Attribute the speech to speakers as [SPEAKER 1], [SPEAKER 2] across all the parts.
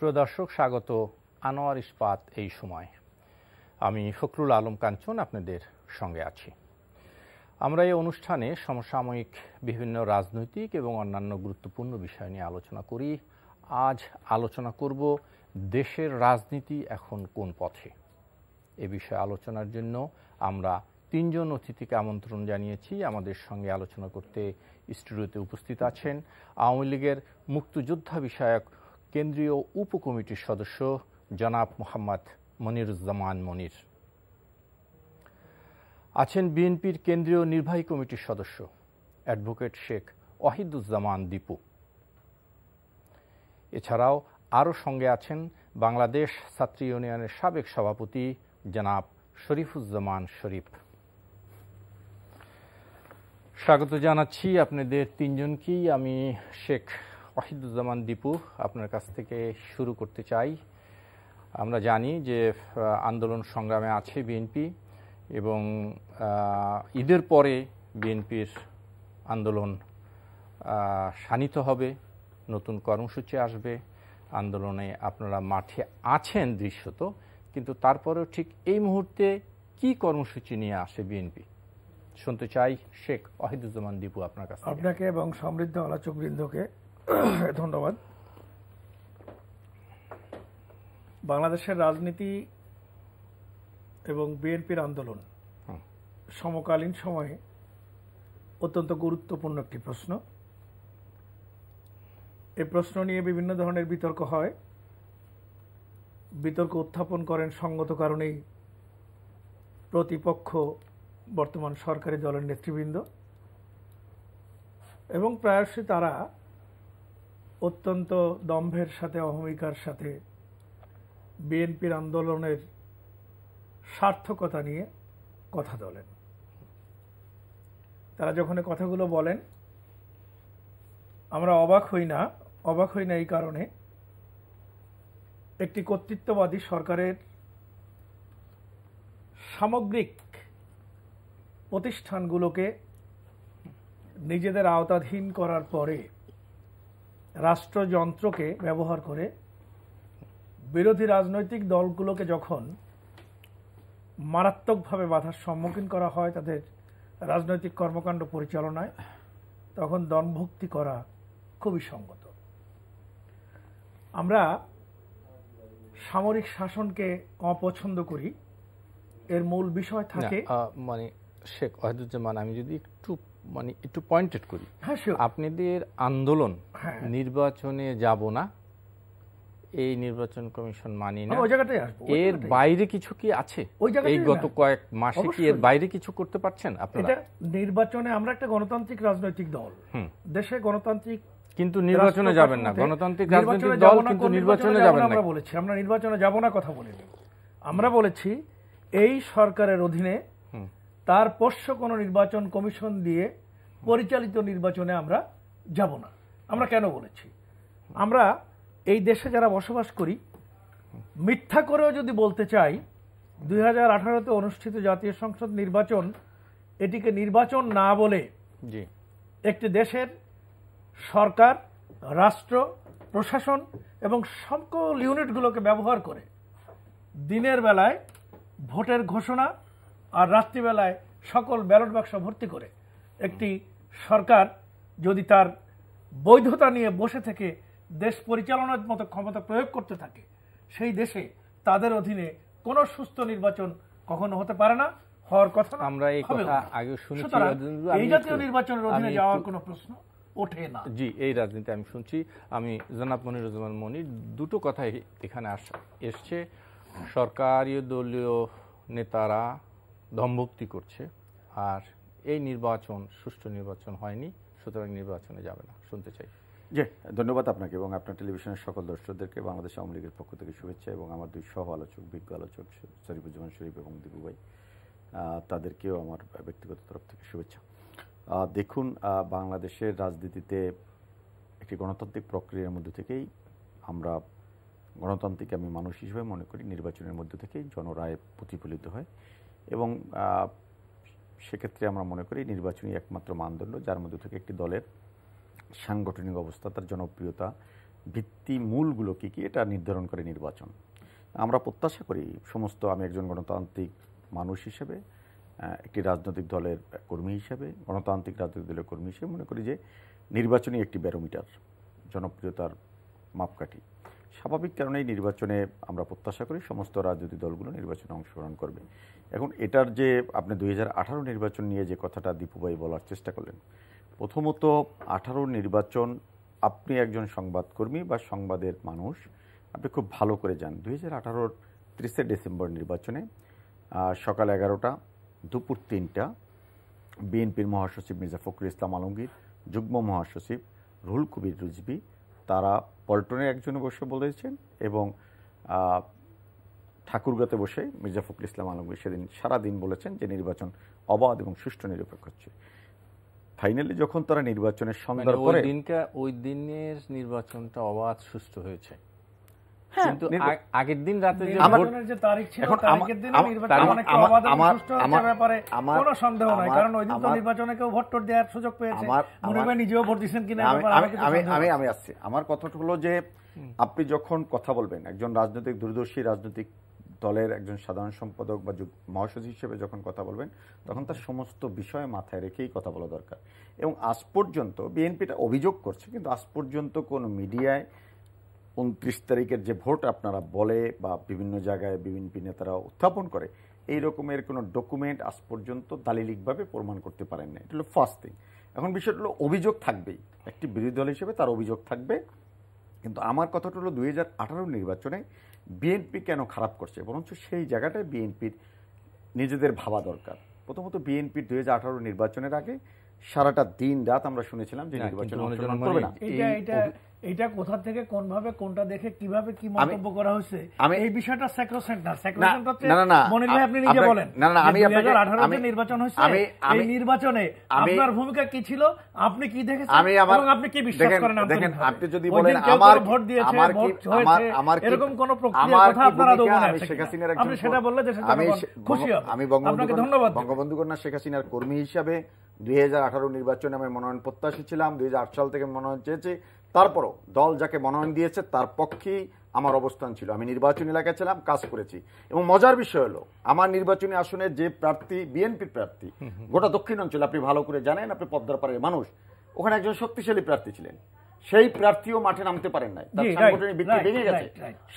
[SPEAKER 1] সুপ্রিয় দর্শক, স্বাগত আনোয়ার ইস্পাত এই সময়। আমি ফখরুল আলম কাঞ্চন আপনাদের সঙ্গে আছি। আমরা এই অনুষ্ঠানে সমসাময়িক বিভিন্ন রাজনৈতিক এবং অন্যান্য গুরুত্বপূর্ণ বিষয় নিয়ে আলোচনা করি। আজ আলোচনা করব দেশের রাজনীতি এখন কোন পথে। এ বিষয়ে আলোচনার জন্য আমরা তিনজন অতিথিকে আমন্ত্রণ জানিয়েছি। আমাদের সঙ্গে আলোচনা করতে স্টুডিওতে উপস্থিত আছেন আওয়ামী লীগের মুক্তিযোদ্ধা বিষয়ক কেন্দ্রীয় উপকমিটির সদস্য জনাব মোহাম্মদ মনিরুজ্জামান মনির, আছেন বিএনপির কেন্দ্রীয় নির্বাহী কমিটির সদস্য অ্যাডভোকেট শেখ ওয়াহিদুজ্জামান দীপু। এছাড়াও আরও সঙ্গে আছেন বাংলাদেশ ছাত্র ইউনিয়নের সাবেক সভাপতি জনাব শরীফুজ্জামান শরীফ। স্বাগত জানাচ্ছি আপনাদের তিনজনকেই। আমি শেখ ওয়াহিদুজ্জামান দীপু আপনার কাছ থেকে শুরু করতে চাই। আমরা জানি যে আন্দোলন সংগ্রামে আছে বিএনপি এবং ঈদের পরে বিএনপির আন্দোলন শানিত হবে, নতুন কর্মসূচি আসবে। আন্দোলনে আপনারা মাঠে আছেন দৃশ্যত, কিন্তু তারপরেও ঠিক এই মুহূর্তে কি কর্মসূচি নিয়ে আসে বিএনপি শুনতে চাই। শেখ ওয়াহিদুজ্জামান দীপু আপনার কাছে।
[SPEAKER 2] আপনাকে এবং সমৃদ্ধ আলোচকবৃন্দকে ধন্যবাদ। বাংলাদেশের রাজনীতি এবং বিএনপির আন্দোলন সমকালীন সময়ে অত্যন্ত গুরুত্বপূর্ণ একটি প্রশ্ন। এই প্রশ্ন নিয়ে বিভিন্ন ধরনের বিতর্ক হয়। বিতর্ক উত্থাপন করেন সঙ্গত কারণেই প্রতিপক্ষ বর্তমান সরকারি দলের নেতৃবৃন্দ, এবং প্রায়শই তারা অত্যন্ত দম্ভের সাথে অহমিকার সাথে বিএনপির আন্দোলনের সার্থকতা নিয়ে কথা বলেন। তারা যখন কথাগুলো বলেন আমরা অবাক হই না এই কারণে একটি কর্তৃত্ববাদী সরকারের সামগ্রিক প্রতিষ্ঠানগুলোকে নিজেদের আওতাধীন করার পরে রাষ্ট্রযন্ত্রকে ব্যবহার করে বিরোধী রাজনৈতিক দলগুলোকে যখন মারাত্মকভাবে বাধার সম্মুখীন করা হয় তাদের রাজনৈতিক কর্মকাণ্ড পরিচালনায়, তখন দমভক্তি করা খুবই সঙ্গত। আমরা সামরিক শাসনকে অপছন্দ করি, এর মূল বিষয় থাকে
[SPEAKER 1] মানে শেখ ওয়াহিদুজ্জামান, আমি যদি একটু পয়েন্টেড করি, আপনাদের আন্দোলন নির্বাচনে যাব না, এই নির্বাচন কমিশন মানি না, এর বাইরে কিছু কি আছে? এই গত কয়েক মাসে কি এর বাইরে কিছু করতে পারছেন আপনারা?
[SPEAKER 2] নির্বাচনে আমরা একটা গণতান্ত্রিক রাজনৈতিক দল, দেশে গণতান্ত্রিক,
[SPEAKER 1] কিন্তু নির্বাচনে যাবেন না। গণতান্ত্রিক রাজনৈতিক দল কিন্তু নির্বাচনে যাবেন না।
[SPEAKER 2] আমরা বলেছি আমরা নির্বাচনে যাব না কথা বলিনি। আমরা বলেছি এই সরকারের অধীনে তার পোষ্য কোনো নির্বাচন কমিশন দিয়ে পরিচালিত নির্বাচনে আমরা যাব না। আমরা কেন বলেছি? আমরা এই দেশে যারা বসবাস করি, মিথ্যা করেও যদি বলতে চাই 2018-তে অনুষ্ঠিত জাতীয় সংসদ নির্বাচন এটিকে নির্বাচন না বলে একটি দেশের সরকার, রাষ্ট্র, প্রশাসন এবং সকল ইউনিটগুলোকে ব্যবহার করে দিনের বেলায় ভোটের ঘোষণা আর রাত্রিবেলায় সকল ব্যালট বাক্স ভর্তি করে একটি সরকার যদি তার বৈধতা নিয়ে বসে থেকে দেশ পরিচালনার মতো ক্ষমতা প্রয়োগ করতে থাকে, সেই দেশে তাদের অধীনে কোনো সুস্থ নির্বাচন কখনো হতে পারে না, হওয়ার কথা না।
[SPEAKER 1] আমরা এই কথা আগে শুনেছি,
[SPEAKER 2] এই জাতীয় নির্বাচনের অধীনে যাওয়ার কোনো প্রশ্ন ওঠে না।
[SPEAKER 1] জি, এই রাজনীতি আমি শুনছি। আমি জনাব মনিরুজ্জামান মনির, দুটো কথা এখানে এসছে। সরকারি দলীয় নেতারা দমভক্তি করছে, আর এই নির্বাচন সুষ্ঠু নির্বাচন হয়নি, সুতরাং নির্বাচনে যাবে না। শুনতে চাই।
[SPEAKER 3] জি, ধন্যবাদ আপনাকে এবং আপনার টেলিভিশনের সকল দর্শকদেরকে বাংলাদেশ আওয়ামী লীগের পক্ষ থেকে শুভেচ্ছা, এবং আমার দুই সহ আলোচক, বিজ্ঞ আলোচক শরীফুজ্জামান শরীফ এবং দীপু ভাই, তাদেরকেও আমার ব্যক্তিগত তরফ থেকে শুভেচ্ছা। দেখুন, বাংলাদেশের রাজনীতিতে একটি গণতান্ত্রিক প্রক্রিয়ার মধ্যে থেকেই আমরা গণতান্ত্রিক, আমি মানুষ হিসেবে মনে করি নির্বাচনের মধ্যে থেকেই জনরায় প্রতিফলিত হয়, এবং সেক্ষেত্রে আমরা মনে করি নির্বাচনই একমাত্র মানদণ্ড যার মধ্যে থেকে একটি দলের সাংগঠনিক অবস্থা, তার জনপ্রিয়তা, ভিত্তিমূলগুলো কী কী এটা নির্ধারণ করে নির্বাচন। আমরা প্রত্যাশা করি সমস্ত, আমি একজন গণতান্ত্রিক মানুষ হিসেবে, একটি রাজনৈতিক দলের কর্মী হিসেবে, গণতান্ত্রিক রাজনৈতিক দলের কর্মী হিসেবে মনে করি যে নির্বাচনই একটি ব্যারোমিটার, জনপ্রিয়তার মাপকাঠি। স্বাভাবিক কারণেই নির্বাচনে আমরা প্রত্যাশা করি সমস্ত রাজনৈতিক দলগুলো নির্বাচনে অংশগ্রহণ করবে। এখন এটার যে আপনি 2018 নির্বাচন নিয়ে যে কথাটা দীপু ভাই বলার চেষ্টা করলেন, প্রথমত 18 নির্বাচন, আপনি একজন সংবাদকর্মী বা সংবাদের মানুষ, আপনি খুব ভালো করে যান 2018 30 ডিসেম্বর নির্বাচনে সকাল 11টা দুপুর 3টা বিএনপির মহাসচিব মির্জা ফখরুল ইসলাম আলমগীর, যুগ্ম মহাসচিব রুহুল কবির রিজভী, তারা পল্টনে একজনে বসে বলেছেন এবং ঠাকুরগাঁতে বসে মির্জা ফখরুল ইসলাম আলমগীর সেদিন সারাদিন বলেছেন যে নির্বাচন অবাধ এবং সুষ্ঠু নিরপেক্ষ হচ্ছে। ফাইনালি যখন তারা নির্বাচনের সন্ধ্যার পরে,
[SPEAKER 1] ওই দিনের নির্বাচনটা অবাধ সুষ্ঠু হয়েছে, কিন্তু আগের দিন রাতে যে
[SPEAKER 2] নির্বাচনের যে তারিখ ছিল, তারিখের দিনে নির্বাচন অনেকটা অবাধ এবং সুষ্ঠু হওয়ার ব্যাপারে কোনো সন্দেহ নাই, কারণ ওই দিন তো নির্বাচনে কেউ ভোট দেওয়ার সুযোগ পেয়েছে। মনে হয় নিজেও ভোট দিয়েছেন কিনা
[SPEAKER 3] আমি আসছি। আমার কথাটা হলো যে আপনি যখন কথা বলবেন একজন রাজনৈতিক দূরদর্শী রাজনৈতিক দলের একজন সাধারণ সম্পাদক বা মহাসচিব হিসেবে যখন কথা বলবেন, তখন তার সমস্ত বিষয় মাথায় রেখেই কথা বলা দরকার। এবং আজ পর্যন্ত বিএনপিটা অভিযোগ করছে, কিন্তু আজ পর্যন্ত কোনো মিডিয়ায় 29 তারিখের যে ভোট আপনারা বলে বা বিভিন্ন জায়গায় বিএনপি নেতারা উত্থাপন করে, এই রকমের কোনো ডকুমেন্ট আজ পর্যন্ত দালিলিকভাবে প্রমাণ করতে পারেন না। এটা হলো ফার্স্ট থিং। এখন বিষয়টা হলো অভিযোগ থাকবেই, একটি বিরোধী দল হিসেবে তার অভিযোগ থাকবে। কিন্তু আমার কথাটা হলো 2018 নির্বাচনে বিএনপি কেন খারাপ করছে, বরঞ্চ সেই জায়গাটায় বিএনপির নিজেদের ভাবা দরকার। প্রথমত বিএনপির 2018 নির্বাচনের আগে সারাটা দিন রাত আমরা শুনেছিলাম যে নির্বাচন অংশগ্রহণ করবে না।
[SPEAKER 2] এটা কোথা থেকে কোন ভাবে কোনটা দেখে কিভাবে কি মন্তব্য করা হয়েছে এই বিষয়টা স্যাক্রোসেন্ট না। স্যাক্রোসেন্ট হচ্ছে মনির ভাই আপনি নিজে বলেন, আমি 2018 নির্বাচন হয়েছে, এই নির্বাচনে আপনার ভূমিকা কি ছিল, আপনি কি দেখেছেন এবং আপনি কি বিশ্বাস করেন?
[SPEAKER 3] দেখেন, আপনি যদি বলেন আমার
[SPEAKER 2] ভোট দিয়েছে, ভোট হয়েছে, এরকম কোন প্রক্রিয়ার কথা আপনারা দোকানে আছে, আপনি সেটা বললে দেশের জনগণ খুশি হবে।
[SPEAKER 3] আমি বঙ্গবন্ধু কন্যা শেখ হাসিনার কর্মী হিসাবে 2018 নির্বাচনে আমি মনোনয়ন প্রত্যাশী ছিলাম। 2008 সাল থেকে মনোনয়ন চেয়েছি। তারপরও দল যাকে মনোনয়ন দিয়েছে তার পক্ষেই আমার অবস্থান ছিল। আমি নির্বাচনী এলাকায় ছিলাম, কাজ করেছি। এবং মজার বিষয় হলো আমার নির্বাচনী আসনে যে প্রার্থী, বিএনপির প্রার্থী, গোটা দক্ষিণ অঞ্চলে আপনি ভালো করে জানেন, আপনি পদ্মারপাড়ের মানুষ, ওখানে একজন শক্তিশালী প্রার্থী ছিলেন। সেই প্রার্থীও মাঠে নামতে পারেন নাই, তার সাংগঠনিক ভিত্তি ভেঙে গেছে।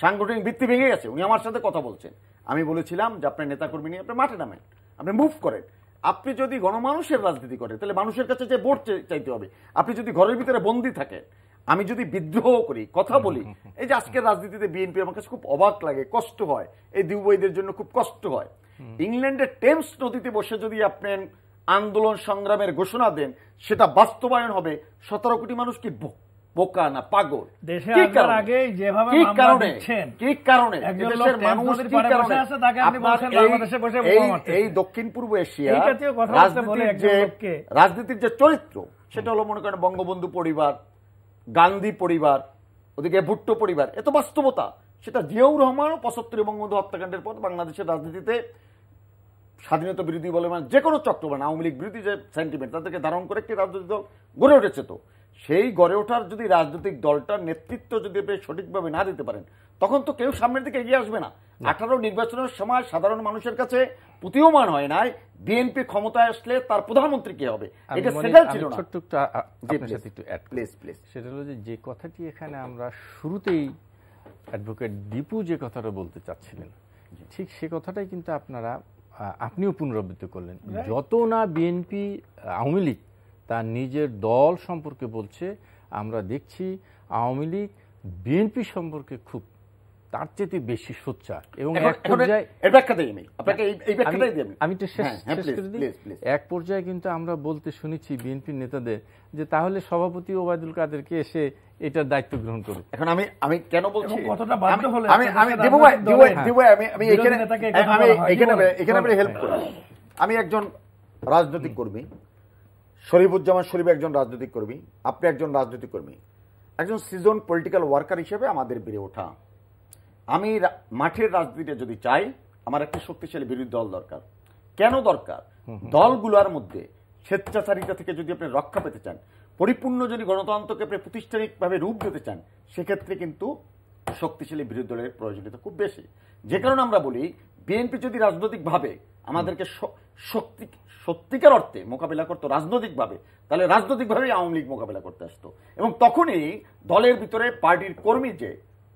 [SPEAKER 3] সাংগঠনিক ভিত্তি ভেঙে গেছে। উনি আমার সাথে কথা বলছেন। আমি বলেছিলাম যে আপনার নেতাকর্মী নিয়ে আপনি মাঠে নামেন, আপনি মুভ করেন। আপনি যদি গণমানুষের রাজনীতি করেন তাহলে মানুষের কাছে যে ভোট চাইতে হবে। আপনি যদি ঘরের ভিতরে বন্দী থাকেন, আমি যদি বিদ্রোহ করি, কথা বলি, এই যে আজকের রাজনীতিতে বিএনপি আমার কাছে খুব অবাক লাগে, কষ্ট হয়, এই দিউবইদের জন্য খুব কষ্ট হয়। ইংল্যান্ডের টেমস নদীতে বসে যদি আপনি আন্দোলন সংগ্রামের ঘোষণা দেন, সেটা বাস্তবায়ন হবে। 17 কোটি মানুষ কি বোকা না পাগল? এই দক্ষিণ পূর্ব এশিয়া রাজনীতির যে চরিত্র, সেটা হলো মনে করেন বঙ্গবন্ধু পরিবার, গান্ধী পরিবার, ওদিকে ভুট্টো পরিবার, এত বাস্তবতা। সেটা জিয়াউর রহমান 75 বঙ্গবন্ধু হত্যাকাণ্ডের পর বাংলাদেশের রাজনীতিতে স্বাধীনতা বিরোধী বলে মানে যে কোনো চক্রবান, আওয়ামী লীগ বিরোধী যে সেন্টিমেন্ট, তাদেরকে ধারণ করে একটি রাজনৈতিক দল গড়ে উঠেছে। তো সেই গড়ে ওঠার যদি রাজনৈতিক দলটার নেতৃত্ব যদি আপনি সঠিকভাবে না দিতে পারেন, তখন তো কেউ সামনের দিকে এগিয়ে আসবে না। 18 নির্বাচনের সময় সাধারণ মানুষের কাছে প্রতীয়মান হয় নাই বিএনপি ক্ষমতায় আসলে তার প্রধানমন্ত্রী কি হবে, এটা সেটাই ছিল না।
[SPEAKER 1] সেটা হলো যে কথাটি এখানে আমরা শুরুতেই অ্যাডভোকেট দীপু যে কথাটা বলতে চাচ্ছিলেন, ঠিক সে কথাটাই কিন্তু আপনিও পুনরাবৃত্তি করলেন। যত না বিএনপি, আওয়ামী লীগ তার নিজের দল সম্পর্কে বলছে, আমরা দেখছি আওয়ামী লীগ বিএনপি সম্পর্কে খুব তার চেয়ে বেশি সোচ্চার। এবং আমি তো শেষ করে দিই, এক পর্যায়ে কিন্তু আমরা বলতে শুনেছি বিএনপির নেতাদের যে তাহলে সভাপতি ওবায়দুল কাদেরকে এসে এটার দায়িত্ব গ্রহণ করবে।
[SPEAKER 3] এখন আমি কেন বলছি, আমি একজন রাজনৈতিক কর্মী, শরীফুজ্জামান শরীফ একজন রাজনৈতিক কর্মী, আপনি একজন রাজনৈতিক কর্মী, একজন সিজন পলিটিক্যাল ওয়ার্কার হিসেবে আমাদের বেড়ে ওঠা। আমি মাঠের রাজনীতিতে যদি চাই, আমার একটা শক্তিশালী বিরোধী দল দরকার। কেন দরকার? দলগুলোর মধ্যে স্বেচ্ছাচারিতা থেকে যদি আপনি রক্ষা পেতে চান, পরিপূর্ণ যদি গণতন্ত্রকে প্রাতিষ্ঠানিকভাবে রূপ দিতে চান, সেক্ষেত্রে কিন্তু শক্তিশালী বিরোধী দলের প্রয়োজনীয়তা খুব বেশি। যে কারণে আমরা বলি বিএনপি যদি রাজনৈতিকভাবে আমাদেরকে সত্যিকার অর্থে মোকাবিলা করতো রাজনৈতিকভাবে, তাহলে রাজনৈতিকভাবেই আওয়ামী লীগ মোকাবিলা করতে আসতো, এবং তখনই দলের ভিতরে পার্টির কর্মী যে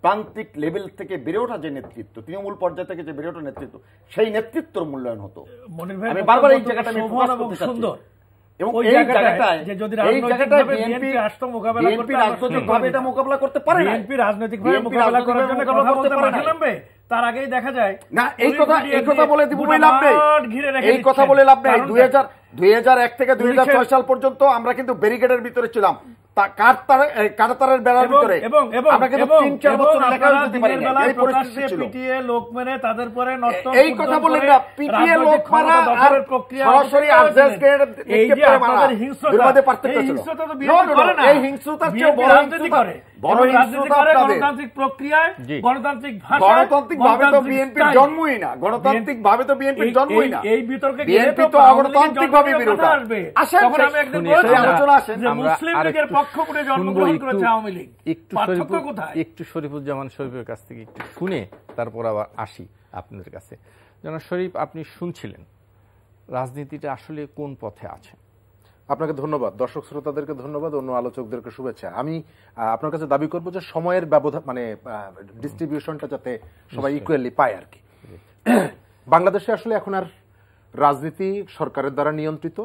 [SPEAKER 3] প্রান্তিক লেভেল থেকে বেড়ে ওঠা যে নেতৃত্ব, তৃণমূল পর্যায় থেকে যে বেড়ে ওঠা নেতৃত্ব, সেই নেতৃত্বর মূল্যায়ন হতো। আমি বারবার এই জায়গাটা আমি ফোকাস করতে চাচ্ছি, এবং এই জায়গাটায় বিএনপি রাজনৈতিকভাবে এটা মোকাবিলা করতে পারে না।
[SPEAKER 2] বিএনপি রাজনৈতিকভাবে মোকাবিলা করার জন্য কথা বলতে পারে, তার আগেই দেখা যায়
[SPEAKER 3] না। এই কথা বলে দিব লাভ নেই, এই কথা বলে লাভ নেই। 2001 থেকে 2006 সাল পর্যন্ত আমরা কিন্তু ব্যারিকেডের ভিতরে ছিলাম, কাঁটাতারের বেড়ার ভিতরে, আমরা কিন্তু 3-4 বছর লেখা দিতে পারি না। এই পরিস্থিতি ছিল।
[SPEAKER 2] পিটিএ লোক মেরে তাদের পরে নষ্ট,
[SPEAKER 3] এই কথা বলেন না, পিটিএ লোক মারা আর সরাসরি আরজেস গ্রেনেড নিক্ষেপ করে মারা, বিরোধে পার্থক্য ছিল। এই হিংস্রতার চেয়ে বড় রাজনীতি করে, বড় হিংস্রতা
[SPEAKER 2] গণতান্ত্রিক প্রক্রিয়ায়, গণতান্ত্রিক ভাষায়,
[SPEAKER 3] গণতান্ত্রিক ভাবে তো বিএনপির জন্মই না, গণতান্ত্রিক ভাবে তো বিএনপির জন্মই না।
[SPEAKER 2] এই বিতর্কে
[SPEAKER 3] বিএনপি তো অগণতান্ত্রিক ভাবে বিরোধী। আসেন
[SPEAKER 2] তখন আমি একদিন
[SPEAKER 3] আলোচনা আসেন,
[SPEAKER 2] মুসলিম লীগের পক্ষ করে জন্মগ্রহণ করেছে আওয়ামী লীগ,
[SPEAKER 1] একটু শরীফুজ্জামান শরীফের কাছ থেকে একটু শুনে তারপর আবার আসি আপনাদের কাছে। জনাব শরীফ, আপনি শুনছিলেন রাজনীতিটা আসলে কোন পথে আছে।
[SPEAKER 4] আপনাকে ধন্যবাদ, দর্শক শ্রোতাদেরকে ধন্যবাদ, অন্য আলোচকদেরকে শুভেচ্ছা। আমি আপনার কাছে দাবি করবো যে সময়ের ব্যবধান, মানে ডিস্ট্রিবিউশনটা যাতে সবাই ইকুয়ালি পায় আর কি। বাংলাদেশে আসলে এখন আর রাজনীতি সরকারের দ্বারা নিয়ন্ত্রিত,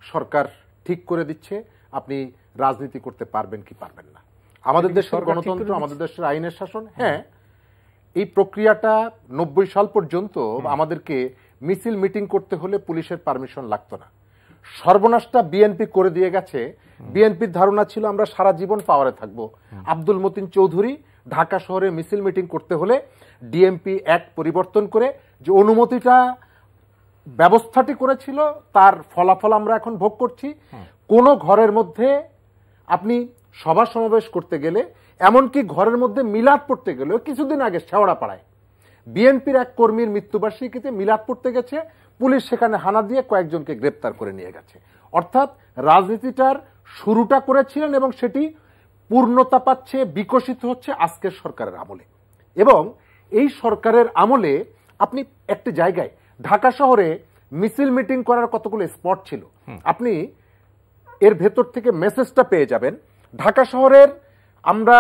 [SPEAKER 4] সরকার ঠিক করে দিচ্ছে আপনি রাজনীতি করতে পারবেন কি পারবেন না। আমাদের দেশের গণতন্ত্র, আমাদের দেশের আইনের শাসন, হ্যাঁ, এই প্রক্রিয়াটা 90 সাল পর্যন্ত আমাদেরকে মিছিল মিটিং করতে হলে পুলিশের পারমিশন লাগতো না। সর্বনাশটা বিএনপি করে দিয়ে গেছে। বিএনপির ধারণা ছিল আমরা সারা জীবন পাওয়ারে থাকবো। আব্দুল মতিন চৌধুরী ঢাকা শহরে মিছিল মিটিং করতে হলে ডিএমপি অ্যাক্ট পরিবর্তন করে যে অনুমতিটা ব্যবস্থাটি করেছিল, তার ফলাফল আমরা এখন ভোগ করছি। কোন ঘরের মধ্যে আপনি সভা সমাবেশ করতে গেলে, এমনকি ঘরের মধ্যে মিলাদ পড়তে গেলেও, কিছুদিন আগে শেওড়াপাড়ায় বিএনপির এক কর্মীর মৃত্যুবার্ষিকীতে মিলাদ পড়তে গেছে, পুলিশ সেখানে হানা দিয়ে কয়েকজনকে গ্রেপ্তার করে নিয়ে গেছে। অর্থাৎ রাজনীতিটার শুরুটা করেছিলেন এবং সেটি পূর্ণতা পাচ্ছে, বিকশিত হচ্ছে আজকের সরকারের আমলে। এবং এই সরকারের আমলে আপনি একটি জায়গায়, ঢাকা শহরে মিছিল মিটিং করার কতগুলো স্পট ছিল, আপনি এর ভেতর থেকে মেসেজটা পেয়ে যাবেন। ঢাকা শহরের আমরা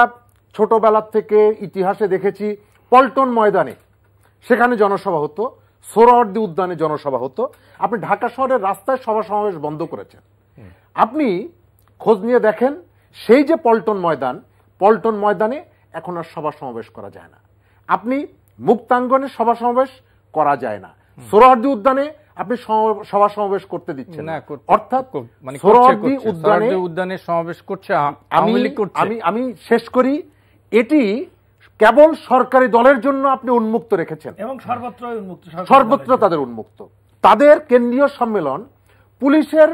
[SPEAKER 4] ছোটবেলার থেকে ইতিহাসে দেখেছি পল্টন ময়দানে, সেখানে জনসভা হতো, সোহরাওয়ার্দী উদ্যানে জনসভা হতো। আপনি ঢাকা শহরের রাস্তায় সভা সমাবেশ বন্ধ করেছেন। আপনি খোঁজ নিয়ে দেখেন, সেই যে পল্টন ময়দানে এখন আর সভা সমাবেশ করা যায় না। আপনি মুক্তাঙ্গনে সভা সমাবেশ করা যায় না। সোহরাওয়ার্দী উদ্যানে আপনি সভা সমাবেশ করতে দিচ্ছেন না। অর্থাৎ সোহরাওয়ার্দী
[SPEAKER 1] উদ্যানে সমাবেশ করছে,
[SPEAKER 4] আমি শেষ করি, এটি কেবল সরকারি দলের জন্য আপনি উন্মুক্ত রেখেছেন
[SPEAKER 2] এবং
[SPEAKER 4] সর্বত্র তাদের উন্মুক্ত। তাদের কেন্দ্রীয় সম্মেলন, পুলিশের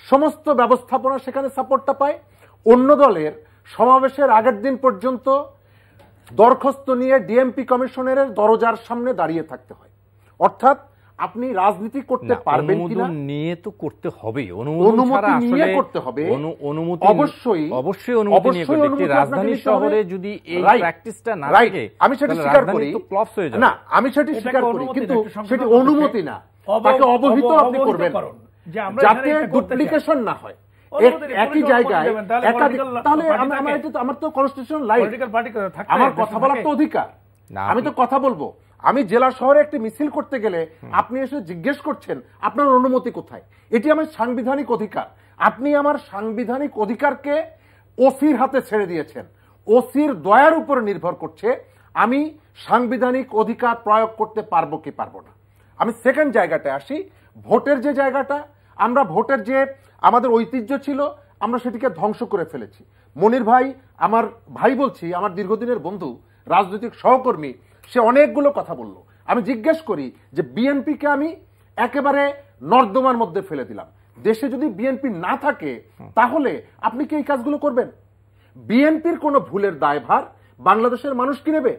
[SPEAKER 4] সমস্ত ব্যবস্থাপনা সেখানে সাপোর্টটা পায়। অন্য দলের সমাবেশের আগের দিন পর্যন্ত দরখাস্ত নিয়ে ডিএমপি কমিশনারের দরজার সামনে দাঁড়িয়ে থাকতে হয়। অর্থাৎ আপনি রাজনীতি করতে পারবেন কিনা
[SPEAKER 1] নিয়ে তো করতে হবে,
[SPEAKER 4] অনুমতি নিয়ে করতে হবে। অবশ্যই
[SPEAKER 1] রাজধানী শহরে যদি এই প্র্যাকটিসটা না থাকে,
[SPEAKER 4] আমি সেটা স্বীকার করি না, আমি সেটা স্বীকার করি, কিন্তু সেটি অনুমতি না, তাকে অবহিত আপনি করবেন যাতে ডুপ্লিকেশন না হয় একই জায়গায় একাধিক। তাহলে আমার তো কনস্টিটিউশন লাইন, আমার কথা বলার তো অধিকার, আমি তো কথা বলবো। আমি জেলা শহরে একটি মিছিল করতে গেলে আপনি এসে জিজ্ঞেস করছেন আপনার অনুমতি কোথায়, এটি আমার সাংবিধানিক অধিকার। আপনি আমার সাংবিধানিক অধিকারকে ওসির হাতে ছেড়ে দিয়েছেন। ওসির দয়ার উপরে নির্ভর করছে আমি সাংবিধানিক অধিকার প্রয়োগ করতে পারবো কি পারবো না। আমি সেকেন্ড জায়গাটায় আসি, ভোটের যে জায়গাটা, আমরা ভোটের যে আমাদের ঐতিহ্য ছিল, আমরা সেটিকে ধ্বংস করে ফেলেছি। মনির ভাই, আমার ভাই বলছি, আমার দীর্ঘদিনের বন্ধু, রাজনৈতিক সহকর্মী, সে অনেকগুলো কথা বলল। আমি জিজ্ঞেস করি যে বিএনপিকে আমি একেবারে নর্দমার মধ্যে ফেলে দিলাম, দেশে যদি বিএনপি না থাকে তাহলে আপনি কি এই কাজগুলো করবেন? বিএনপির কোনো ভুলের দায়ভার বাংলাদেশের মানুষ কি নেবে?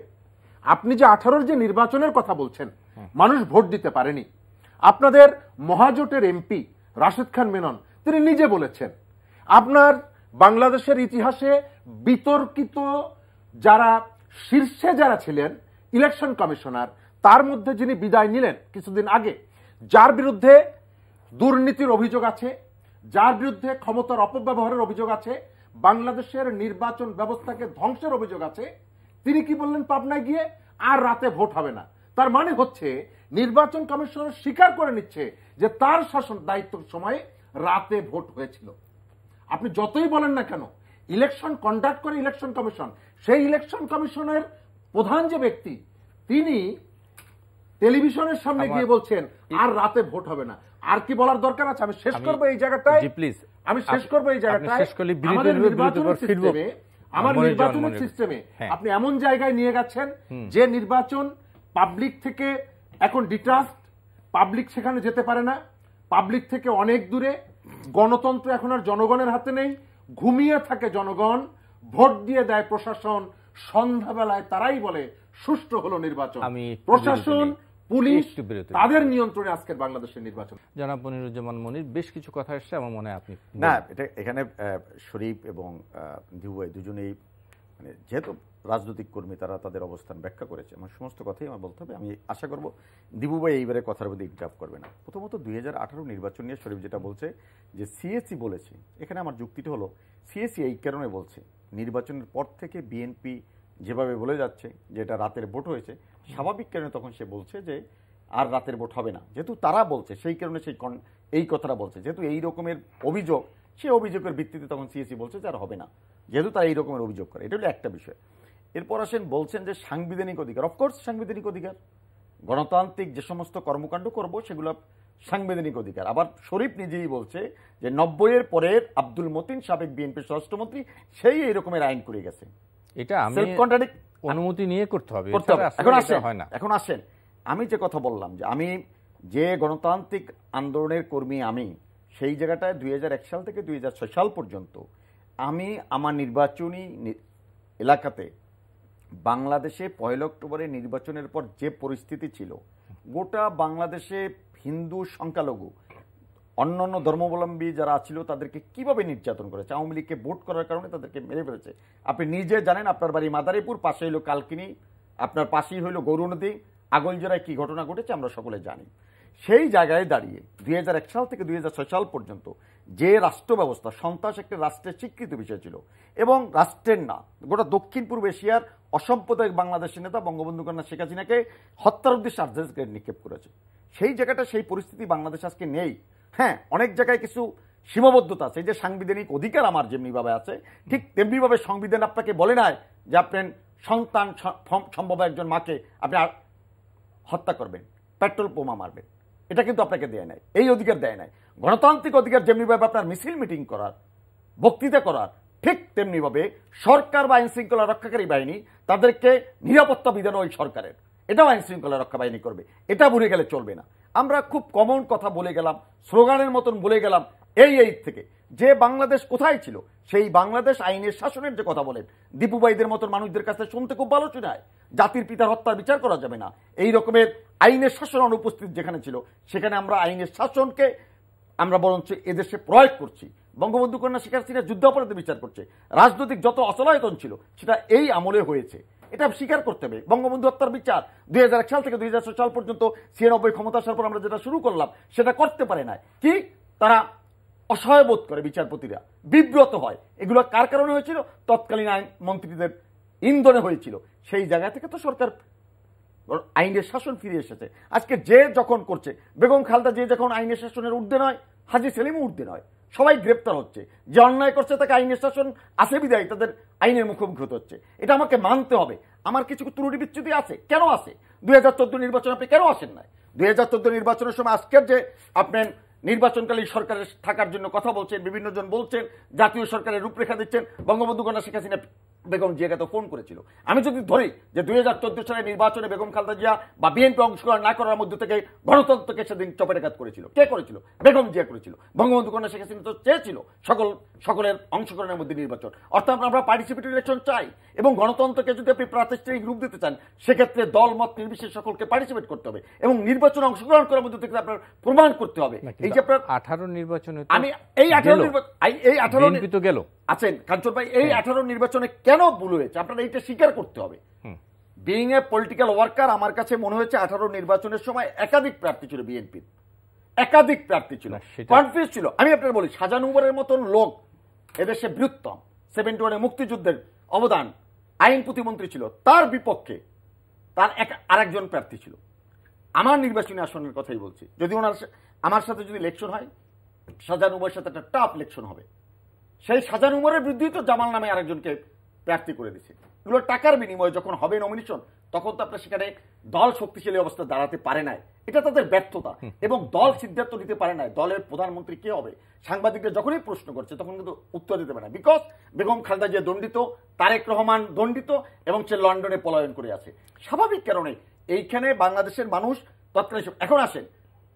[SPEAKER 4] আপনি যে 18-র যে নির্বাচনের কথা বলছেন, মানুষ ভোট দিতে পারেনি। আপনাদের মহাজোটের এমপি রাশেদ খান মেনন তিনি নিজে বলেছেন আপনার বাংলাদেশের ইতিহাসে বিতর্কিত যারা শীর্ষে যারা ছিলেন ইলেকশন কমিশনার, তার মধ্যে যিনি বিদায় নিলেন কিছুদিন আগে, যার বিরুদ্ধে দুর্নীতির অভিযোগ আছে, যার বিরুদ্ধে ক্ষমতার অপব্যবহারের অভিযোগ আছে, বাংলাদেশের নির্বাচন ব্যবস্থাকে ধ্বংসের অভিযোগ আছে, তিনি কি বললেন পাবনায় গিয়ে? আর রাতে ভোট হবে না। তার মানে হচ্ছে নির্বাচন কমিশন স্বীকার করে নিচ্ছে যে তার শাসন দায়িত্বের সময়ে রাতে ভোট হয়েছিল। আপনি যতই বলেন না কেন, ইলেকশন কন্ডাক্ট করে ইলেকশন কমিশন, সেই ইলেকশন কমিশনের প্রধান যে ব্যক্তি, তিনি টেলিভিশনের সামনে গিয়ে বলছেন আর রাতে ভোট হবে না। আর কি বলার দরকার আছে? আমি শেষ করবো এই জায়গাটায়, আমি শেষ করবো এই জায়গাটায়। আমার নির্বাচনের সিস্টেমে আপনি এমন জায়গায় নিয়ে গেছেন যে নির্বাচন পাবলিক থেকে এখন ডিট্রাস্ট, পাবলিক সেখানে যেতে পারে না, পাবলিক থেকে অনেক দূরে, গণতন্ত্র এখন আর জনগণের হাতে নেই, ঘুমিয়ে থাকে জনগণ, ভোট দিয়ে দেয় প্রশাসন, সন্ধ্যাবেলায় তারাই বলে সুষ্ঠু হলো নির্বাচন। প্রশাসন, পুলিশ তাদের নিয়ন্ত্রণে আজকের বাংলাদেশের নির্বাচন।
[SPEAKER 1] জনাব মনিরুজ্জামান মনির, বেশ কিছু কথা এসছে, আমার মনে হয় আপনি
[SPEAKER 3] না, এটা এখানে শরীফ এবং দিবুভাই দুজনেই মানে যেহেতু রাজনৈতিক কর্মী, তারা তাদের অবস্থান ব্যাখ্যা করেছে, আমার সমস্ত কথাই আমার বলতে হবে। আমি আশা করব দিবুভাই এইবারে কথার মধ্যে ইনকাপ করবে না। প্রথমত 2018 নির্বাচন নিয়ে শরীফ যেটা বলছে যে সিএসি বলেছে, এখানে আমার যুক্তিটা হলো সিএসি এই কারণে বলছে নির্বাচনের পর থেকে বিএনপি যেভাবে বলে যাচ্ছে যে এটা রাতের ভোট হয়েছে, স্বাভাবিক কারণে তখন সে বলছে যে আর রাতের ভোট হবে না। যেহেতু তারা বলছে সেই কারণে সেই এই কথাটা বলছে, যেহেতু এই রকমের অভিযোগ, সেই অভিযোগের ভিত্তিতে তখন সিএসি বলছে যে আর হবে না, যেহেতু তারা এই রকমের অভিযোগ করে। এটা হলো একটা বিষয়। এরপর আসেন বলছেন যে সাংবিধানিক অধিকার, অফকোর্স সাংবিধানিক অধিকার, গণতান্ত্রিক যে সমস্ত কর্মকাণ্ড করব সেগুলো সাংবিধানিক অধিকার। আবার শরীফ নিজেই বলছে যে 90-এর পরের আব্দুল মতিন সাবেক বিএনপির স্বরাষ্ট্রমন্ত্রী সেই এই রকমের আইন করে গেছে।
[SPEAKER 1] এটা আমি অনুমতি নিয়ে করতে হবে।
[SPEAKER 3] এখন আসেন, আমি যে কথা বললাম যে আমি যে গণতান্ত্রিক আন্দোলনের কর্মী, আমি সেই জায়গাটায় 2001 সাল থেকে 2006 সাল পর্যন্ত আমি আমার নির্বাচনী এলাকাতে বাংলাদেশে 1 অক্টোবরে নির্বাচনের পর যে পরিস্থিতি ছিল, গোটা বাংলাদেশে হিন্দু সংখ্যালঘু অন্যান্য ধর্মাবলম্বী যারা ছিল তাদেরকে কিভাবে নির্যাতন করেছে, আওয়ামী লীগকে ভোট করার কারণে তাদেরকে মেরে ফেলেছে। আপনি নিজে জানেন, আপনার বাড়ি মাদারীপুর, পাশে হইল কালকিনি, আপনার পাশেই হইল গৌরনদী, আগলজোড়ায় কি ঘটনা ঘটেছে আমরা সকলে জানি। সেই জায়গায় দাঁড়িয়ে 2001 সাল থেকে 2006 সাল পর্যন্ত যে রাষ্ট্র ব্যবস্থা, সন্ত্রাস একটা রাষ্ট্রের স্বীকৃত বিষয় ছিল এবং রাষ্ট্রের না, গোটা দক্ষিণ পূর্ব এশিয়ার অসাম্প্রদায়িক বাংলাদেশের নেতা বঙ্গবন্ধু কন্যা শেখ হাসিনাকে হত্যার উদ্দেশ্যে আর্জেস গ্রেড নিক্ষেপ করেছে। সেই জায়গাটা, সেই পরিস্থিতি বাংলাদেশ আজকে নেই। হ্যাঁ, অনেক জায়গায় কিছু সীমাবদ্ধতা আছে। এই যে সাংবিধানিক অধিকার আমার যেমনিভাবে আছে, ঠিক তেমনিভাবে সংবিধান আপনাকে বলে নাই যে আপনার সন্তান সম্ভব একজন মাকে আপনি হত্যা করবেন, পেট্রোল বোমা মারবেন, এটা কিন্তু আপনাকে দেয় নাই, এই অধিকার দেয় নাই। গণতান্ত্রিক অধিকার যেমনিভাবে আপনার মিছিল মিটিং করার, বক্তৃতা করার, ঠিক তেমনিভাবে সরকার বা আইন শৃঙ্খলা রক্ষাকারী বাহিনী তাদেরকে নিরাপত্তা বিধান ওই সরকারের, এটাও আইন শৃঙ্খলা রক্ষা বাহিনী করবে। এটা ভুলে গেলে চলবে না। আমরা খুব কমন কথা বলে গেলাম, স্লোগানের মতন বলে গেলাম এই থেকে, যে বাংলাদেশ কোথায় ছিল সেই বাংলাদেশ আইনের শাসনের যে কথা বলেন, দীপুভাইদের মতন মানুষদের কাছে শুনতে খুব ভালো শোনায়। জাতির পিতার হত্যার বিচার করা যাবে না, এই রকমের আইনের শাসন অনুপস্থিত যেখানে ছিল, সেখানে আমরা আইনের শাসনকে আমরা বরঞ্চ এদেশে প্রয়োগ করছি। বঙ্গবন্ধু কন্যা শেখ হাসিনা যুদ্ধাপরাধের বিচার করছে। রাজনৈতিক যত অচলায়তন ছিল সেটা এই আমলে হয়েছে, এটা স্বীকার করতে হবে। বঙ্গবন্ধু হত্যার বিচার 2001 সাল থেকে 2006 সাল পর্যন্ত 96 ক্ষমতা আসার পর আমরা যেটা শুরু করলাম সেটা করতে পারে না। কি তারা অসহায় বোধ করে, বিচারপতিরা বিব্রত হয়। এগুলো কার কারণে হয়েছিল? তৎকালীন আইন মন্ত্রীদের ইন্ধনে হয়েছিল। সেই জায়গা থেকে তো সরকার আইনের শাসন ফিরে এসেছে। আজকে যে যখন করছে, বেগম খালেদা যে যখন আইনের শাসনের ঊর্ধ্বে নয়, হাজী সেলিমও ঊর্ধ্বে নয়, সবাই গ্রেপ্তার হচ্ছে। যে অন্যায় করছে তাকে আইনের শাসন আছে বিদায় তাদের আইনের মুখোমুখি হতে হচ্ছে। এটা আমাকে মানতে হবে। আমার কিছু ত্রুটি বিচ্যুতি আছে, কেন আছে? 2014 নির্বাচন আপনি কেন আসেন নাই? 2014 নির্বাচনের সময় আজকের যে আপনার নির্বাচনকালীন সরকারের থাকার জন্য কথা বলছেন, বিভিন্ন জন বলছেন, জাতীয় সরকারের রূপরেখা দিচ্ছেন, বঙ্গবন্ধু কন্যা শেখ হাসিনা
[SPEAKER 5] বেগম জিয়াকে তো ফোন করেছিল। আমি যদি ধরি যে 2014 সালের নির্বাচনে বেগম খালেদা জিয়া বা বিএনপি অংশগ্রহণ না করার মধ্যে থেকে গণতন্ত্রকে সেদিন চপেটাঘাত করেছিল, কে করেছিল? বেগম জিয়া করেছিল। বঙ্গবন্ধু কন্যা শেখ হাসিনা তো চেয়েছিল সকলের অংশগ্রহণের মধ্যে নির্বাচন। অর্থাৎ আমরা পার্টিসিপেটরি ইলেকশন চাই, এবং গণতন্ত্রকে যদি আপনি প্রাতিষ্ঠানিক রূপ দিতে চান সেক্ষেত্রে দল মত নির্বিশেষে সকলকে পার্টিসিপেট করতে হবে এবং নির্বাচনে অংশগ্রহণ করার মধ্যে থেকে আপনার প্রমাণ করতে হবে। এই যে আপনার
[SPEAKER 1] 18 নির্বাচনে
[SPEAKER 5] আমি এই 18
[SPEAKER 1] তো গেল
[SPEAKER 5] আছেন কাঞ্চন ভাই, এই 18 নির্বাচনে কেন ভুল হয়েছে আপনারা এইটা স্বীকার করতে হবে। বিইং এ পলিটিক্যাল ওয়ার্কার, আমার কাছে মনে হয়েছে 18 নির্বাচনের সময় একাধিক প্রার্থী ছিল, বিএনপির একাধিক প্রার্থী ছিল, কনফিউজ ছিল। আমি আপনার বলি, শাহজাহান উমরের মতন লোক এদেশে বৃহত্তম, 71 মুক্তিযুদ্ধের অবদান, আইন প্রতিমন্ত্রী ছিল, তার বিপক্ষে তার আরেকজন প্রার্থী ছিল। আমার নির্বাচনী আসনের কথাই বলছি, যদি আমার সাথে যদি ইলেকশন হয়, শাহজাহান উমরের সাথে একটা টাফ ইলেকশন হবে। সেই শাহজাহান উমরের বিরুদ্ধেই তো জামাল নামে আরেকজনকে প্রার্থী করে দিচ্ছে। এগুলো টাকার বিনিময়ে যখন হবে নমিনেশন, তখন তো আপনার সেখানে দল শক্তিশালী অবস্থা দাঁড়াতে পারে নাই, এটা তাদের ব্যর্থতা। এবং দল সিদ্ধান্ত নিতে পারে নাই দলের প্রধানমন্ত্রী কে হবে। সাংবাদিকরা যখনই প্রশ্ন করছে তখন কিন্তু উত্তর দিতে পারে না, বিকজ বেগম খালেদা জিয়া দণ্ডিত, তারেক রহমান দণ্ডিত, এবং সে লন্ডনে পলায়ন করে আছে। স্বাভাবিক কারণে এইখানে বাংলাদেশের মানুষ তৎকালীন এখন আসেন,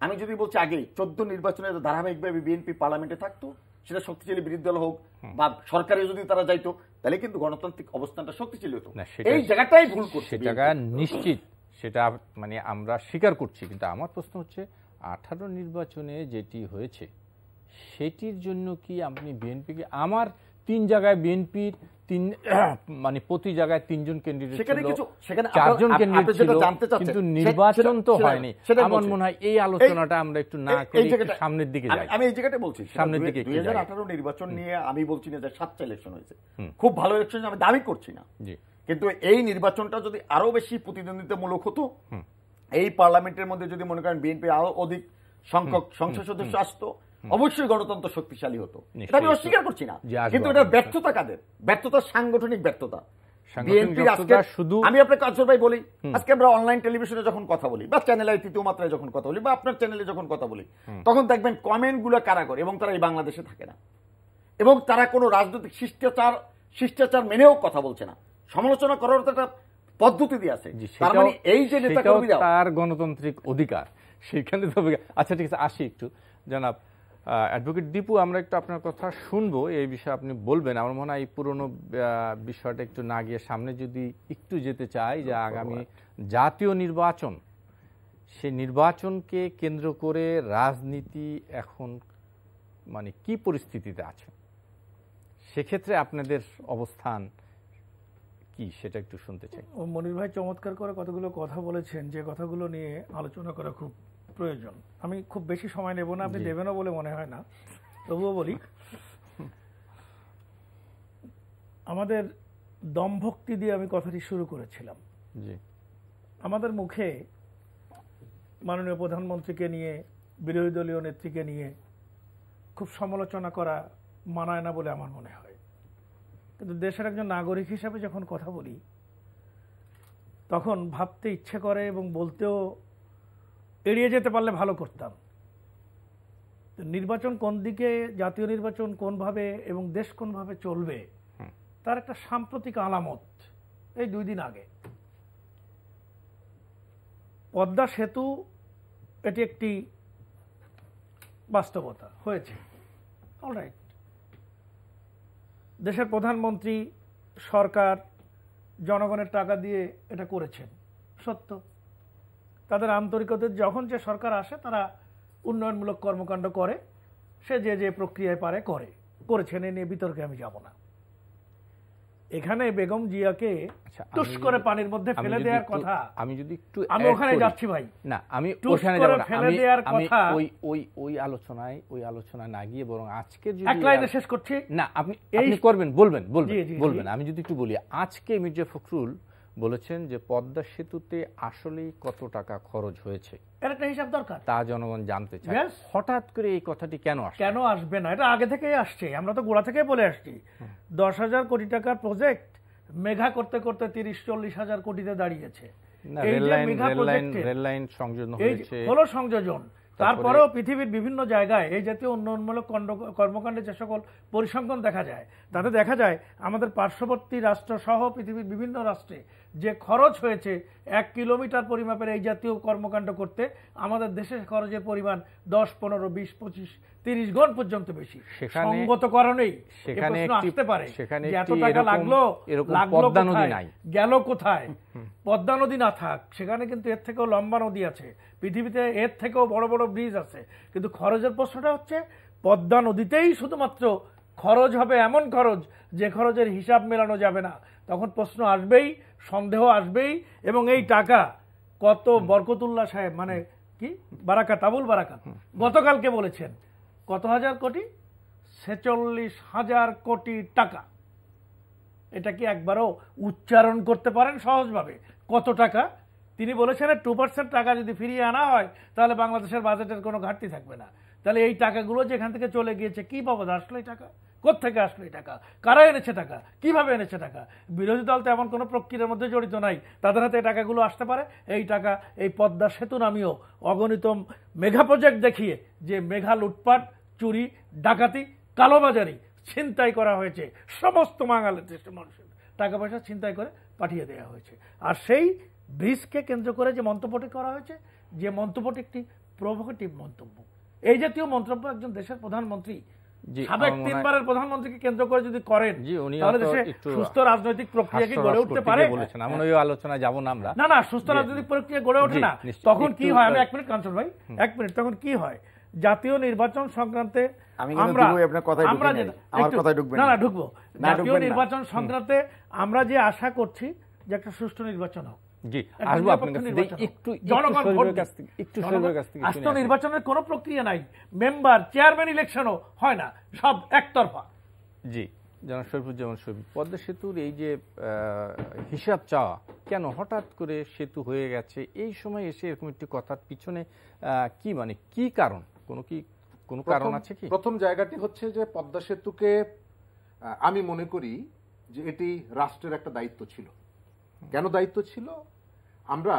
[SPEAKER 5] আমি যদি বলছি আগে 14 নির্বাচনে ধারাবাহিকভাবে বিএনপি পার্লামেন্টে থাকতো, সেটা শক্তিশালী বিরোধী দল হোক বা সরকারে যদি তারা যাইতো, তাহলে কিন্তু গণতান্ত্রিক অবস্থানটা শক্তিশালী হতো। এই জায়গাটাই ভুল করছে,
[SPEAKER 1] জায়গা নিশ্চিত সেটা মানে আমরা স্বীকার করছি। কিন্তু আমার প্রশ্ন হচ্ছে 18 নির্বাচনে যেটি হয়েছে সেটির জন্য কি আপনি বিএনপিকে, আমার 3 জায়গায় বিএনপির মানে প্রতি জায়গায় 3 জন ক্যান্ডিডেট ছিল, 4 জন ক্যান্ডিডেট ছিল, কিন্তু নির্বাচন তো হয়নি। আমার মনে হয় এই আলোচনাটা আমরা একটু না করে সামনের দিকে যাই।
[SPEAKER 5] আমি এই জায়গাটা বলছি,
[SPEAKER 1] সামনের দিকে
[SPEAKER 5] 2018 নির্বাচন নিয়ে আমি বলছি না যে 7টা ইলেকশন হয়েছে, খুব ভালো ইলেকশন আমি দাবি করছি না, কিন্তু এই নির্বাচনটা যদি আরো বেশি প্রতিদ্বন্দ্বিতামূলক হতো, এই পার্লামেন্টের মধ্যে যদি মনে করেন বিএনপি আরো অধিক সংখ্যক সংসদ সদস্য আসতো, অবশ্যই গণতন্ত্র শক্তিশালী হতো, এটা আমি অস্বীকার করছি না। কিন্তু এটা ব্যর্থতা কাদের? ব্যর্থতা সাংগঠনিক ব্যর্থতা। বিএনপির আজকে আমি আপনাকে কাঞ্চন ভাই বলি, আজকে আমরা অনলাইন টেলিভিশনে যখন কথা বলি বা চ্যানেলে তৃতীয় মাত্রায় যখন কথা বলি বা আপনার চ্যানেলে যখন কথা বলি, তখন দেখবেন কমেন্ট গুলো কারা করে, এবং তারা এই বাংলাদেশে থাকে না, এবং তারা কোনো রাজনৈতিক শিষ্টাচার মেনেও কথা বলছে না, সমালোচনা করার একটা পদ্ধতি দিয়ে আছে। তার মানে এই যে নেতাকর্মীরা,
[SPEAKER 1] তার গণতান্ত্রিক অধিকার সেখানে তো। আচ্ছা ঠিক আছে, আসি একটু জনাব অ্যাডভোকেট দীপু, আমরা একটু আপনার কথা শুনবো, এই বিষয়ে আপনি বলবেন। আমার মনে হয় এই পুরনো বিষয়টা একটু না গিয়ে সামনে যদি একটু যেতে চাই, যে আগামী জাতীয় নির্বাচন, সেই নির্বাচনকে কেন্দ্র করে রাজনীতি এখন মানে কি পরিস্থিতিতে আছে, সেক্ষেত্রে আপনাদের অবস্থান কি সেটা একটু শুনতে চাই।
[SPEAKER 2] মনির ভাই চমৎকার করে কতগুলো কথা বলেছেন, যে কথাগুলো নিয়ে আলোচনা করা খুব প্রয়োজন। আমি খুব বেশি সময় নেব না, আপনি দেবেনও বলে মনে হয় না, তবুও বলি। আমাদের দমভক্তি দিয়ে আমি কথাটি শুরু করেছিলাম। আমাদের মুখে মাননীয় প্রধানমন্ত্রীকে নিয়ে, বিরোধী দলীয় নেত্রীকে নিয়ে খুব সমালোচনা করা মানায় না বলে আমার মনে হয়, কিন্তু দেশের একজন নাগরিক হিসাবে যখন কথা বলি তখন ভাবতে ইচ্ছে করে এবং বলতেও এড়িয়ে যেতে পারলে ভালো করতাম। নির্বাচন কোন দিকে, জাতীয় নির্বাচন কোনভাবে এবং দেশ কোনভাবে চলবে, তার একটা সাম্প্রতিক আলামত এই 2 দিন আগে পদ্মা সেতু, এটি একটি বাস্তবতা হয়েছে, অলরাইট। দেশের প্রধানমন্ত্রী, সরকার জনগণের টাকা দিয়ে এটা করেছেন, সত্য। তাদের আন্তরিকতার যখন যে সরকার আসে তারা উন্নয়নমূলক কর্মকাণ্ড করে, সে যে প্রক্রিয়ায় পারে করেছেন, এ নিয়ে বিতর্কে আমি যাব না। এখানে বেগম জিয়াকে টুস করে পানির মধ্যে ফেলে দেওয়ার কথা,
[SPEAKER 1] আমি যদি একটু
[SPEAKER 2] আমি ওখানে যাচ্ছি ভাই,
[SPEAKER 1] না আমি ওখানে যাব না, আমি ওই আলোচনায় না গিয়ে বরং আজকে যদি
[SPEAKER 2] এক লাইনে শেষ করছি,
[SPEAKER 1] না আপনি বলবেন, আমি যদি একটু বলি, আজকে মির্জা ফখরুল বলেছেন যে পদ্মা সেতুতে আসলেই কত টাকা খরচ হয়েছে,
[SPEAKER 2] এর একটা হিসাব দরকার,
[SPEAKER 1] তা জনগণ জানতে চায়। হঠাৎ করে এই কথাটি কেন
[SPEAKER 2] আসবে না? এটা আগে থেকেই আসছে, আমরা তো গোড়া থেকেই বলে আসছি। 10,000 কোটি টাকার প্রজেক্ট মেঘা করতে করতে 30-40 হাজার কোটিতে দাঁড়িয়েছে।
[SPEAKER 1] সংযোজন
[SPEAKER 2] তারপরেও পৃথিবীর বিভিন্ন জায়গায় এই জাতীয় উন্নয়নমূলক কর্মকাণ্ডে যে সকল পরিসংখ্যান দেখা যায় তাতে দেখা যায় আমাদের পার্শ্ববর্তী রাষ্ট্র সহ পৃথিবীর বিভিন্ন রাষ্ট্রে যে খরচ হয়েছে 1 কিলোমিটার পরিমাপের এই জাতীয় কর্মকাণ্ড করতে আমাদের দেশের খরচের পরিমাণ 10, 15, 20, 25, 30 গুণ পর্যন্ত বেশি। সঙ্গত কারণেই
[SPEAKER 1] সেখানে
[SPEAKER 2] আসতে পারে
[SPEAKER 1] সেখানে
[SPEAKER 2] এত টাকা লাগলো গেল কোথায়? পদ্মা নদী না থাক, সেখানে কিন্তু এর থেকেও লম্বা নদী আছে, পৃথিবীতে এর থেকেও বড় বড় ব্রিজ আছে, কিন্তু খরচের প্রশ্নটা হচ্ছে পদ্মা নদীতেই শুধুমাত্র খরচ হবে, এমন খরচ যে খরচের হিসাব মেলানো যাবে না। তখন প্রশ্ন আসবেই, সন্দেহ আসবেই, এবং এই টাকা কত বরকতুল্লাহ সাহেব মানে কি বারাকাত, আবুল বারাকাত গতকালকে বলেছেন কত হাজার কোটি, 46,000 কোটি টাকা। এটা কি একবারও উচ্চারণ করতে পারেন সহজভাবে? কত টাকা? তিনি বলেছেন 2% টাকা যদি ফিরিয়ে আনা হয় তাহলে বাংলাদেশের বাজেটের কোনো ঘাটতি থাকবে না। তাহলে এই টাকাগুলো যেখান থেকে চলে গিয়েছে কি বাবদ আসলো এই টাকা? কোত্থেকে আসলো এই টাকা? কারা এনেছে টাকা? কিভাবে এনেছে টাকা? বিরোধী দল তো এমন কোনো প্রক্রিয়ার মধ্যে জড়িত নাই তাদের হাতে এই টাকাগুলো আসতে পারে। এই টাকা এই পদ্মা সেতু নামীয় অগণিত মেগা প্রজেক্ট দেখিয়ে যে মেঘা লুটপাট, চুরি, ডাকাতি, কালোবাজারি, ছিনতাই করা হয়েছে, সমস্ত বাঙালির দেশের মানুষের টাকা পয়সা ছিনতাই করে পাঠিয়ে দেওয়া হয়েছে। আর সেই ব্রিজকে কেন্দ্র করে যে মন্তব্যটি করা হয়েছে, যে মন্তব্যটি একটি প্রভোকেটিভ মন্তব্য। এই জাতীয় মন্তব্য একজন দেশের প্রধানমন্ত্রী, সাবেক 3 বারের প্রধানমন্ত্রীকে কেন্দ্র করে যদি করেন তাহলে দেশে সুস্থ রাজনৈতিক প্রক্রিয়া কি গড়ে উঠতে পারে?
[SPEAKER 1] আলোচনা যাব না আমরা।
[SPEAKER 2] না, সুস্থ রাজনৈতিক প্রক্রিয়া গড়ে ওঠে না। তখন কি হয়? আমি 1 মিনিট কাঞ্চন ভাই, 1 মিনিট। তখন কি হয়? জাতীয় নির্বাচন সংক্রান্তে জাতীয় নির্বাচন সংক্রান্তে আমরা যে আশা করছি যে একটা সুষ্ঠু নির্বাচন হোক। নির্বাচনের কোন প্রক্রিয়া নাই, মেম্বার চেয়ারম্যান ইলেকশনও হয় না, সব একতরফা।
[SPEAKER 1] জি, জনাব শরীফুজ্জামান শরীফ, পদ্মা সেতুর এই যে হিসাব চাওয়া, কেন হঠাৎ করে সেতু হয়ে গেছে এই সময় এসে এরকম একটি কথার পিছনে কি মানে কি কারণ? কোনো কারণ আছে কি?
[SPEAKER 4] প্রথম জায়গাটি হচ্ছে যে পদ্মা সেতুকে আমি মনে করি যে এটি রাষ্ট্রের একটা দায়িত্ব ছিল। কেন দায়িত্ব ছিল? আমরা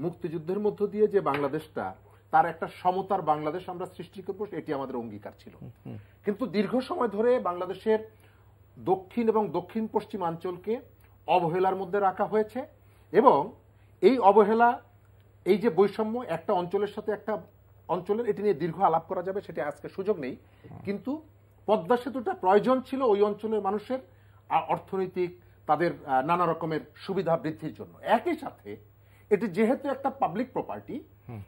[SPEAKER 4] মুক্তিযুদ্ধের মধ্য দিয়ে যে বাংলাদেশটা, তার একটা সমতার বাংলাদেশ আমরা সৃষ্টি করবো, এটি আমাদের অঙ্গীকার ছিল। কিন্তু দীর্ঘ সময় ধরে বাংলাদেশের দক্ষিণ এবং দক্ষিণ পশ্চিমাঞ্চলকে অবহেলার মধ্যে রাখা হয়েছে, এবং এই অবহেলা, এই যে বৈষম্য একটা অঞ্চলের সাথে একটা অঞ্চলের, এটি নিয়ে দীর্ঘ আলাপ করা যাবে, সেটা আজকে সুযোগ নেই। কিন্তু পদ্মা সেতুটা প্রয়োজন ছিল ওই অঞ্চলের মানুষের অর্থনৈতিক, তাদের নানা রকমের সুবিধা বৃদ্ধির জন্য। একই সাথে এটি যেহেতু একটা পাবলিক প্রপার্টি,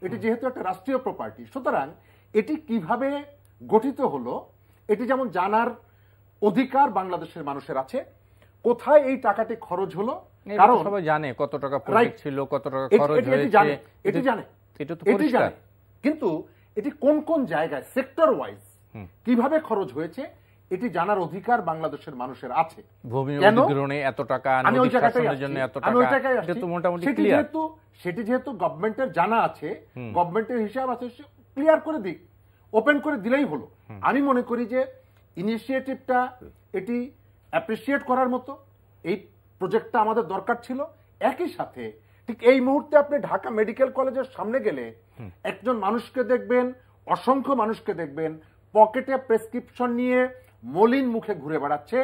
[SPEAKER 4] এটি যেহেতু একটা রাষ্ট্রীয় প্রপার্টি, সুতরাং এটি কিভাবে গঠিত হলো এটি যেমন জানার অধিকার বাংলাদেশের মানুষের আছে। কোথায় এই টাকাটি খরচ হলো, কারণ
[SPEAKER 1] সবাই জানে কত টাকা প্রজেক্ট ছিল, কত টাকা খরচ হয়েছে,
[SPEAKER 4] এটি জানে,
[SPEAKER 1] এটা তো পরিষ্কার।
[SPEAKER 4] কিন্তু এটি কোন কোন জায়গায় সেক্টর ওয়াইজ কিভাবে খরচ হয়েছে এটি জানার অধিকার বাংলাদেশের মানুষের আছে।
[SPEAKER 1] ভূমি অধিগ্রহণে এত টাকা, নদী শাসনের জন্য এত টাকা, এটা তো মোটামুটি ক্লিয়ার।
[SPEAKER 4] সেটি যেহেতু গভর্নমেন্টের জানা আছে, গভর্নমেন্টের হিসাব আছে, ক্লিয়ার করে দিক, ওপেন করে দিলেই হলো। আমি মনে করি যে ইনিশিয়েটিভটা এটি অ্যাপ্রিসিয়েট করার মতো, এই প্রজেক্টটা আমাদের দরকার ছিল। একই সাথে ঠিক এই মুহূর্তে আপনি ঢাকা মেডিকেল কলেজের সামনে গেলে একজন মানুষকে দেখবেন, অসংখ্য মানুষকে দেখবেন পকেটে প্রেসক্রিপশন নিয়ে মলিন মুখে ঘুরে বেড়াচ্ছে,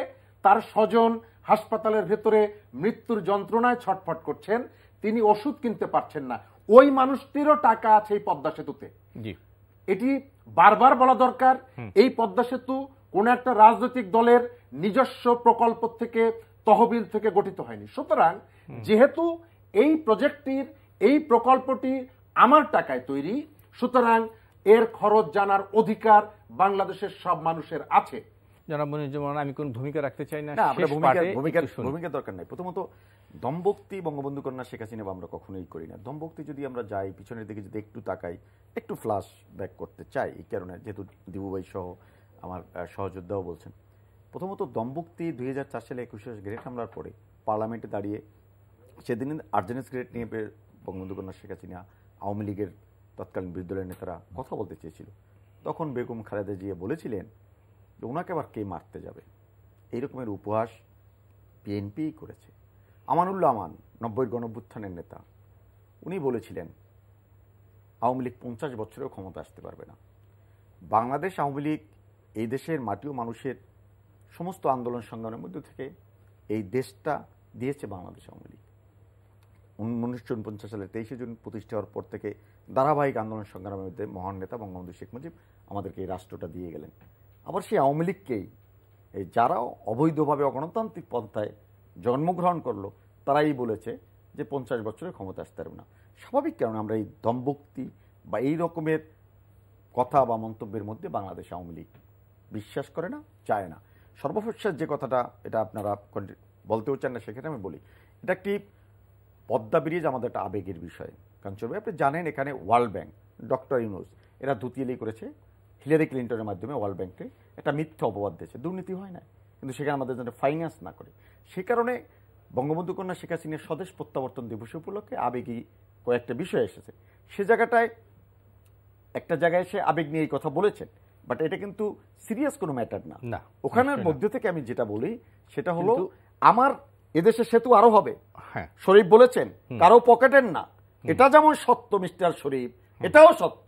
[SPEAKER 4] তার স্বজন হাসপাতালের ভেতরে মৃত্যুর যন্ত্রণায় ছটফট করছেন, তিনি ওষুধ কিনতে পারছেন না। ওই মানুষটিরও টাকা আছে এই পদ্মা সেতুতে। এটি বারবার বলা দরকার, এই পদ্মা সেতু কোন একটা রাজনৈতিক দলের নিজস্ব প্রকল্প থেকে, তহবিল থেকে গঠিত হয়নি। সুতরাং যেহেতু এই প্রজেক্টটির, এই প্রকল্পটি আমার টাকায় তৈরি, সুতরাং এর খরচ জানার অধিকার বাংলাদেশের সব মানুষের আছে।
[SPEAKER 1] জনাব মনিরুজ্জামান, আমি কোন ভূমিকা রাখতে চাই না,
[SPEAKER 3] ভূমিকা দরকার নাই। প্রথমত দম্ভক্তি বঙ্গবন্ধু কন্যা শেখ হাসিনা আমরা কখনোই করি না। দম্ভক্তি যদি আমরা যাই পিছনের দিকে, যদি একটু তাকাই, একটু ফ্ল্যাশ ব্যাক করতে চাই, এই কারণে যেহেতু দিবুভাই সহ আমার সহযোদ্ধাও বলছেন। প্রথমত দম্ভক্তি 2004 সালে 21 গ্রেড হামলার পরে পার্লামেন্টে দাঁড়িয়ে সেদিন আর্জেনেস গ্রেড নিয়ে বঙ্গবন্ধু কন্যা শেখ হাসিনা, আওয়ামী লীগের তৎকালীন বিরোধী দলের নেতারা কথা বলতে চেয়েছিল। তখন বেগম খালেদা জিয়া বলেছিলেন যে ওনাকে আবার কে মারতে যাবে। এই রকমের উপহাস বিএনপি করেছে। আমানুল্লাহ আমান 90 গণঅভ্যুত্থানের নেতা, উনি বলেছিলেন
[SPEAKER 5] আওয়ামী লীগ 50 বছরেও ক্ষমতা আসতে পারবে না। বাংলাদেশ আওয়ামী লীগ এই দেশের মাটি ও মানুষের সমস্ত আন্দোলন সংগ্রামের মধ্যে থেকে এই দেশটা দিয়েছে বাংলাদেশ আওয়ামী লীগ। 1949 সালের 23শে জুন প্রতিষ্ঠা হওয়ার পর থেকে ধারাবাহিক আন্দোলন সংগ্রামের মধ্যে মহান নেতা বঙ্গবন্ধু শেখ মুজিব আমাদেরকে এই রাষ্ট্রটা দিয়ে গেলেন। আবার সেই আওয়ামী লীগকেই এই যারা অবৈধভাবে অগণতান্ত্রিক পন্থায় জন্মগ্রহণ করলো তারাই বলেছে যে 50 বছরের ক্ষমতা আসতে পারবে না। স্বাভাবিক, কারণ আমরা এই দম্ভক্তি বা এই রকমের কথা বা মন্তব্যের মধ্যে বাংলাদেশ আওয়ামী লীগ বিশ্বাস করে না, চায় না। সর্বশেষ যে কথাটা, এটা আপনারা বলতেও চান না, সেক্ষেত্রে আমি বলি, এটা একটি পদ্মা ব্রিজ আমাদের একটা আবেগের বিষয়। কারণ চলবে, আপনি জানেন এখানে ওয়ার্ল্ড ব্যাংক, ডক্টর ইউনূস এরা দুতিয়েলি করেছে হিলারি ক্লিন্টনের মাধ্যমে ওয়ার্ল্ড ব্যাংকে একটা মিথ্যা অপবাদ দিয়েছে, দুর্নীতি হয় না, কিন্তু সেখানে আমাদের জন্য ফাইন্যান্স না করে। সে কারণে বঙ্গবন্ধু কন্যা শেখ হাসিনার স্বদেশ প্রত্যাবর্তন দিবস উপলক্ষে আবেগী কয়েকটা বিষয় এসেছে। সে জায়গাটায় একটা জায়গায় সে আবেগ নিয়ে এই কথা বলেছেন, বাট এটা কিন্তু সিরিয়াস কোনো ম্যাটার না। ওখানের মধ্যে থেকে আমি যেটা বলি সেটা হলো, আমার এদেশে সেতু আরো হবে, শরীফ বলেছেন, কারো পকেটের না। এটা যেমন সত্য মিস্টার শরীফ, এটাও সত্য।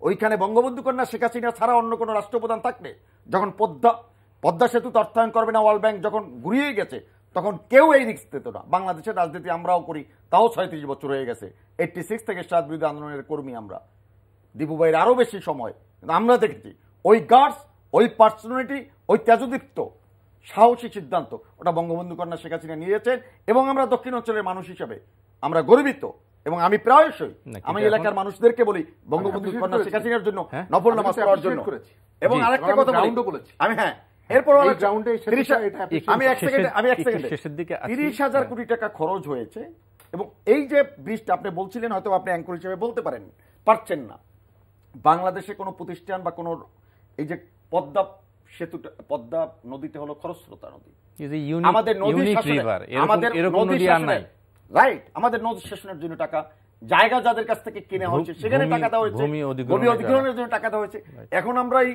[SPEAKER 5] ওইখানে বঙ্গবন্ধু কন্যা শেখ হাসিনা ছাড়া অন্য কোনো রাষ্ট্রপ্রধান থাকলে যখন পদ্মা সেতু অর্থায়ন করবে না ওয়ার্ল্ড ব্যাংক যখন ঘুরিয়ে গেছে, তখন কেউ এই রিস্ক দিত না। বাংলাদেশের রাজনীতি আমরাও করি, তাও 36 বছর হয়ে গেছে। 86 থেকে স্বাধীনতা বিরোধী আন্দোলনের কর্মী আমরা। দীপু ভাইয়ের আরো বেশি সময়, কিন্তু আমরা দেখেছি ওই গার্ডস, ওই পার্সোনালিটি, ওই তেজদীপ্ত সাহসী সিদ্ধান্ত ওটা বঙ্গবন্ধু কন্যা শেখ হাসিনা নিয়েছেন। এবং আমরা দক্ষিণ অঞ্চলের মানুষ হিসেবে আমরা গর্বিত। এবং আমি প্রায়শই আমি এলাকার মানুষদেরকে বলি বঙ্গবন্ধু কন্যা শেখ হাসিনার জন্য নফল নামাজ পড়ার জন্য। এবং আরেকটা কথা বলেছি আমি, এরপর আমি এক সেকেন্ডে 30,000 কোটি টাকা খরচ হয়েছে। এবং এই যে ব্রিজটা আপনি বলছিলেন, হয়তো আপনি অ্যাঙ্কর হিসেবে বলতে পারছেন না, বাংলাদেশে কোনো প্রতিষ্ঠান বা কোনো এই যে পদ্মা নদীতে হলো খরস্রোতা নদী, আমাদের আমাদের নদী শাসনের জন্য টাকা, জায়গা যাদের কাছ থেকে কিনে হয়েছে সেখানে টাকা দেওয়া হয়েছে, ভূমি অধিগ্রহণের জন্য টাকা দেওয়া হয়েছে। এখন আমরা এই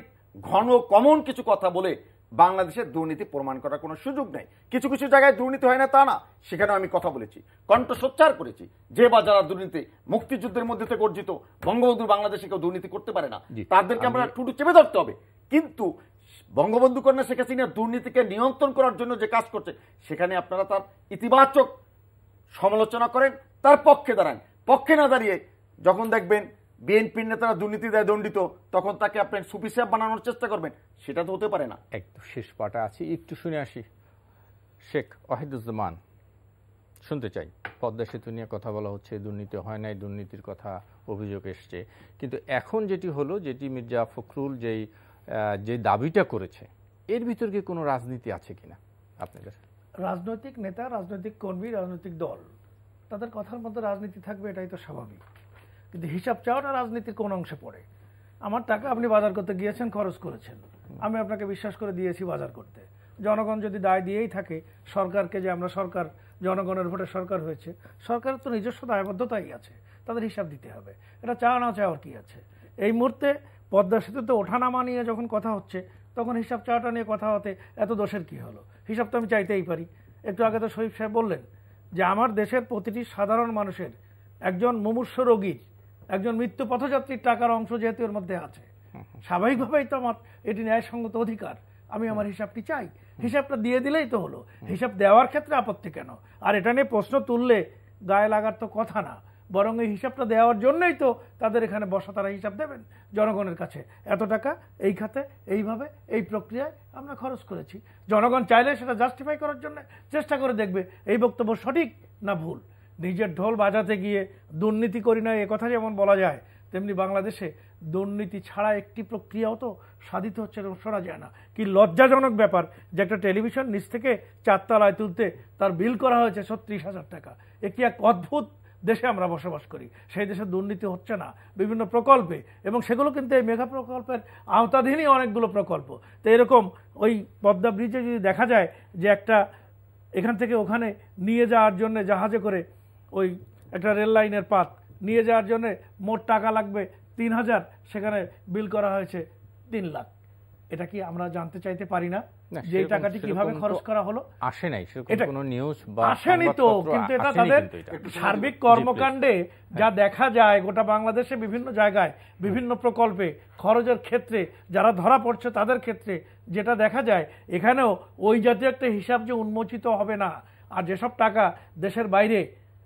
[SPEAKER 5] ঘন কমন কিছু কথা বলে বাংলাদেশের দুর্নীতি প্রমাণ করার কোনো সুযোগ নেই। কিছু কিছু জায়গায় দুর্নীতি হয় না তা না, সেখানে আমি কথা বলেছি, কণ্ঠ সোচ্চার করেছি। যে বা যারা দুর্নীতি মুক্তিযুদ্ধের মধ্যে থেকে অর্জিত, বঙ্গবন্ধু বাংলাদেশে কেউ দুর্নীতি করতে পারে না, তাদেরকে আমরা টুটু চেপে ধরতে হবে। কিন্তু বঙ্গবন্ধু কন্যা শেখ হাসিনা দুর্নীতিকে নিয়ন্ত্রণ করার জন্য যে কাজ করছে, সেখানে আপনারা তার ইতিবাচক সমালোচনা করেন, তার পক্ষে দাঁড়ান। পক্ষে না দাঁড়িয়ে যখন দেখবেন বিএনপির নেতারা দুর্নীতি দেয় দণ্ডিত, তখন তাকে আপনি সুফি সাহেব বানানোর চেষ্টা করবেন, সেটা তো হতে পারে না।
[SPEAKER 1] একটু শেষ পাটা আছি, একটু শুনে আসি। শেখ ওয়াহিদুজ্জামান, শুনতে চাই। পদ্মা সেতু নিয়ে কথা বলা হচ্ছে, দুর্নীতি হয় নাই, দুর্নীতির কথা অভিযোগ এসছে, কিন্তু এখন যেটি হলো, যেটি মির্জা ফখরুল যে দাবিটা করেছে, এর ভিতর কি কোনো রাজনীতি আছে কিনা আপনাদের?
[SPEAKER 2] রাজনৈতিক নেতা, রাজনৈতিক কর্মী, রাজনৈতিক দল, তাদের কথার মধ্যে রাজনীতি থাকবে, এটাই তো স্বাভাবিক। কিন্তু হিসাব চাওয়াটা রাজনীতির কোন অংশে পড়ে? আমার টাকা আপনি বাজার করতে গিয়েছেন, খরচ করেছেন, আমি আপনাকে বিশ্বাস করে দিয়েছি বাজার করতে। জনগণ যদি দায় দিয়েই থাকে সরকারকে যে আমরা সরকার, জনগণের ভোটে সরকার হয়েছে, সরকারের তো নিজস্ব দায়বদ্ধতাই আছে, তাদের হিসাব দিতে হবে। এটা চাওয়া না চাওয়ার কি আছে? এই মুহূর্তে পদ্মা সেতুতে ওঠানামা নিয়ে যখন কথা হচ্ছে, তখন হিসাব চাওয়াটা নিয়ে কথা হতে এত দোষের কি হলো? হিসাব তো আমি চাইতেই পারি। একটু আগে তো শরীফ সাহেব বললেন যে আমার দেশের প্রতিটি সাধারণ মানুষের, একজন মুমূর্ষ রোগীর, একজন মৃত্যু পথযাত্রীর টাকার অংশ যেহেতু এর মধ্যে আছে, স্বাভাবিকভাবেই তো আমার এটি ন্যায়সঙ্গত অধিকার, আমি আমার হিসাবটি চাই। হিসাবটা দিয়ে দিলেই তো হলো। হিসাব দেওয়ার ক্ষেত্রে আপত্তি কেন? আর এটা নিয়ে প্রশ্ন তুললে গায়ে লাগার তো কথা না, বরং এই হিসাবটা দেওয়ার জন্যই তো তাদের এখানে বসা, তারা হিসাব দেবেন জনগণের কাছে। এত টাকা এই খাতে, এইভাবে, এই প্রক্রিয়ায় আমরা খরচ করেছি। জনগণ চাইলে সেটা জাস্টিফাই করার জন্য চেষ্টা করে দেখবে এই বক্তব্য সঠিক না ভুল। নিজের ঢোল বাজাতে গিয়ে দুর্নীতি করি না এ কথা যেমন বলা যায়, তেমনি বাংলাদেশে দুর্নীতি ছাড়া একটি প্রক্রিয়াও তো সাধিত হচ্ছে, শোনা যায় না। কি লজ্জাজনক ব্যাপার যে একটা টেলিভিশন নিচ থেকে 4 তলায় তুলতে তার বিল করা হয়েছে 36,000 টাকা। একটি এক অদ্ভুত দেশে আমরা বসবাস করি, সেই দেশে দুর্নীতি হচ্ছে না বিভিন্ন প্রকল্পে, এবং সেগুলো কিন্তু এই মেগা প্রকল্পের আওতাধীনই অনেকগুলো প্রকল্প। তো এরকম ওই পদ্মা ব্রিজে যদি দেখা যায় যে একটা এখান থেকে ওখানে নিয়ে যাওয়ার জন্য জাহাজে করে ওই একটা রেল লাইনের পাত নিয়ে যাওয়ার জন্য মোট টাকা লাগবে 3,000, সেখানে বিল করা হয়েছে 3 লাখ। এটা কি আমরা জানতে চাইতে পারি না?
[SPEAKER 1] না,
[SPEAKER 2] যে
[SPEAKER 1] সেরকম-
[SPEAKER 2] টাকাটি কিভাবে
[SPEAKER 1] সেরকম
[SPEAKER 2] খরচ
[SPEAKER 1] তো
[SPEAKER 2] করা হলো
[SPEAKER 1] আসে নাই, সেরকম
[SPEAKER 2] এটা
[SPEAKER 1] কোনো নিউজ বা
[SPEAKER 2] আসেনি তো,
[SPEAKER 1] সংবাদপত্র
[SPEAKER 2] কিন্তু এটা
[SPEAKER 1] আসেনি
[SPEAKER 2] তাদের
[SPEAKER 1] কিন্তু এটা।
[SPEAKER 2] সার্বিক কর্মকাণ্ডে যা দেখা যায় গোটা বাংলাদেশে বিভিন্ন জায়গায় বিভিন্ন প্রকল্পে খরচের ক্ষেত্রে যারা ধরা পড়ছে তাদের ক্ষেত্রে যেটা দেখা যায়, এখানেও ওই জাতীয় একটা হিসাব যে উন্মোচিত হবে না। আর যেসব টাকা দেশের বাইরে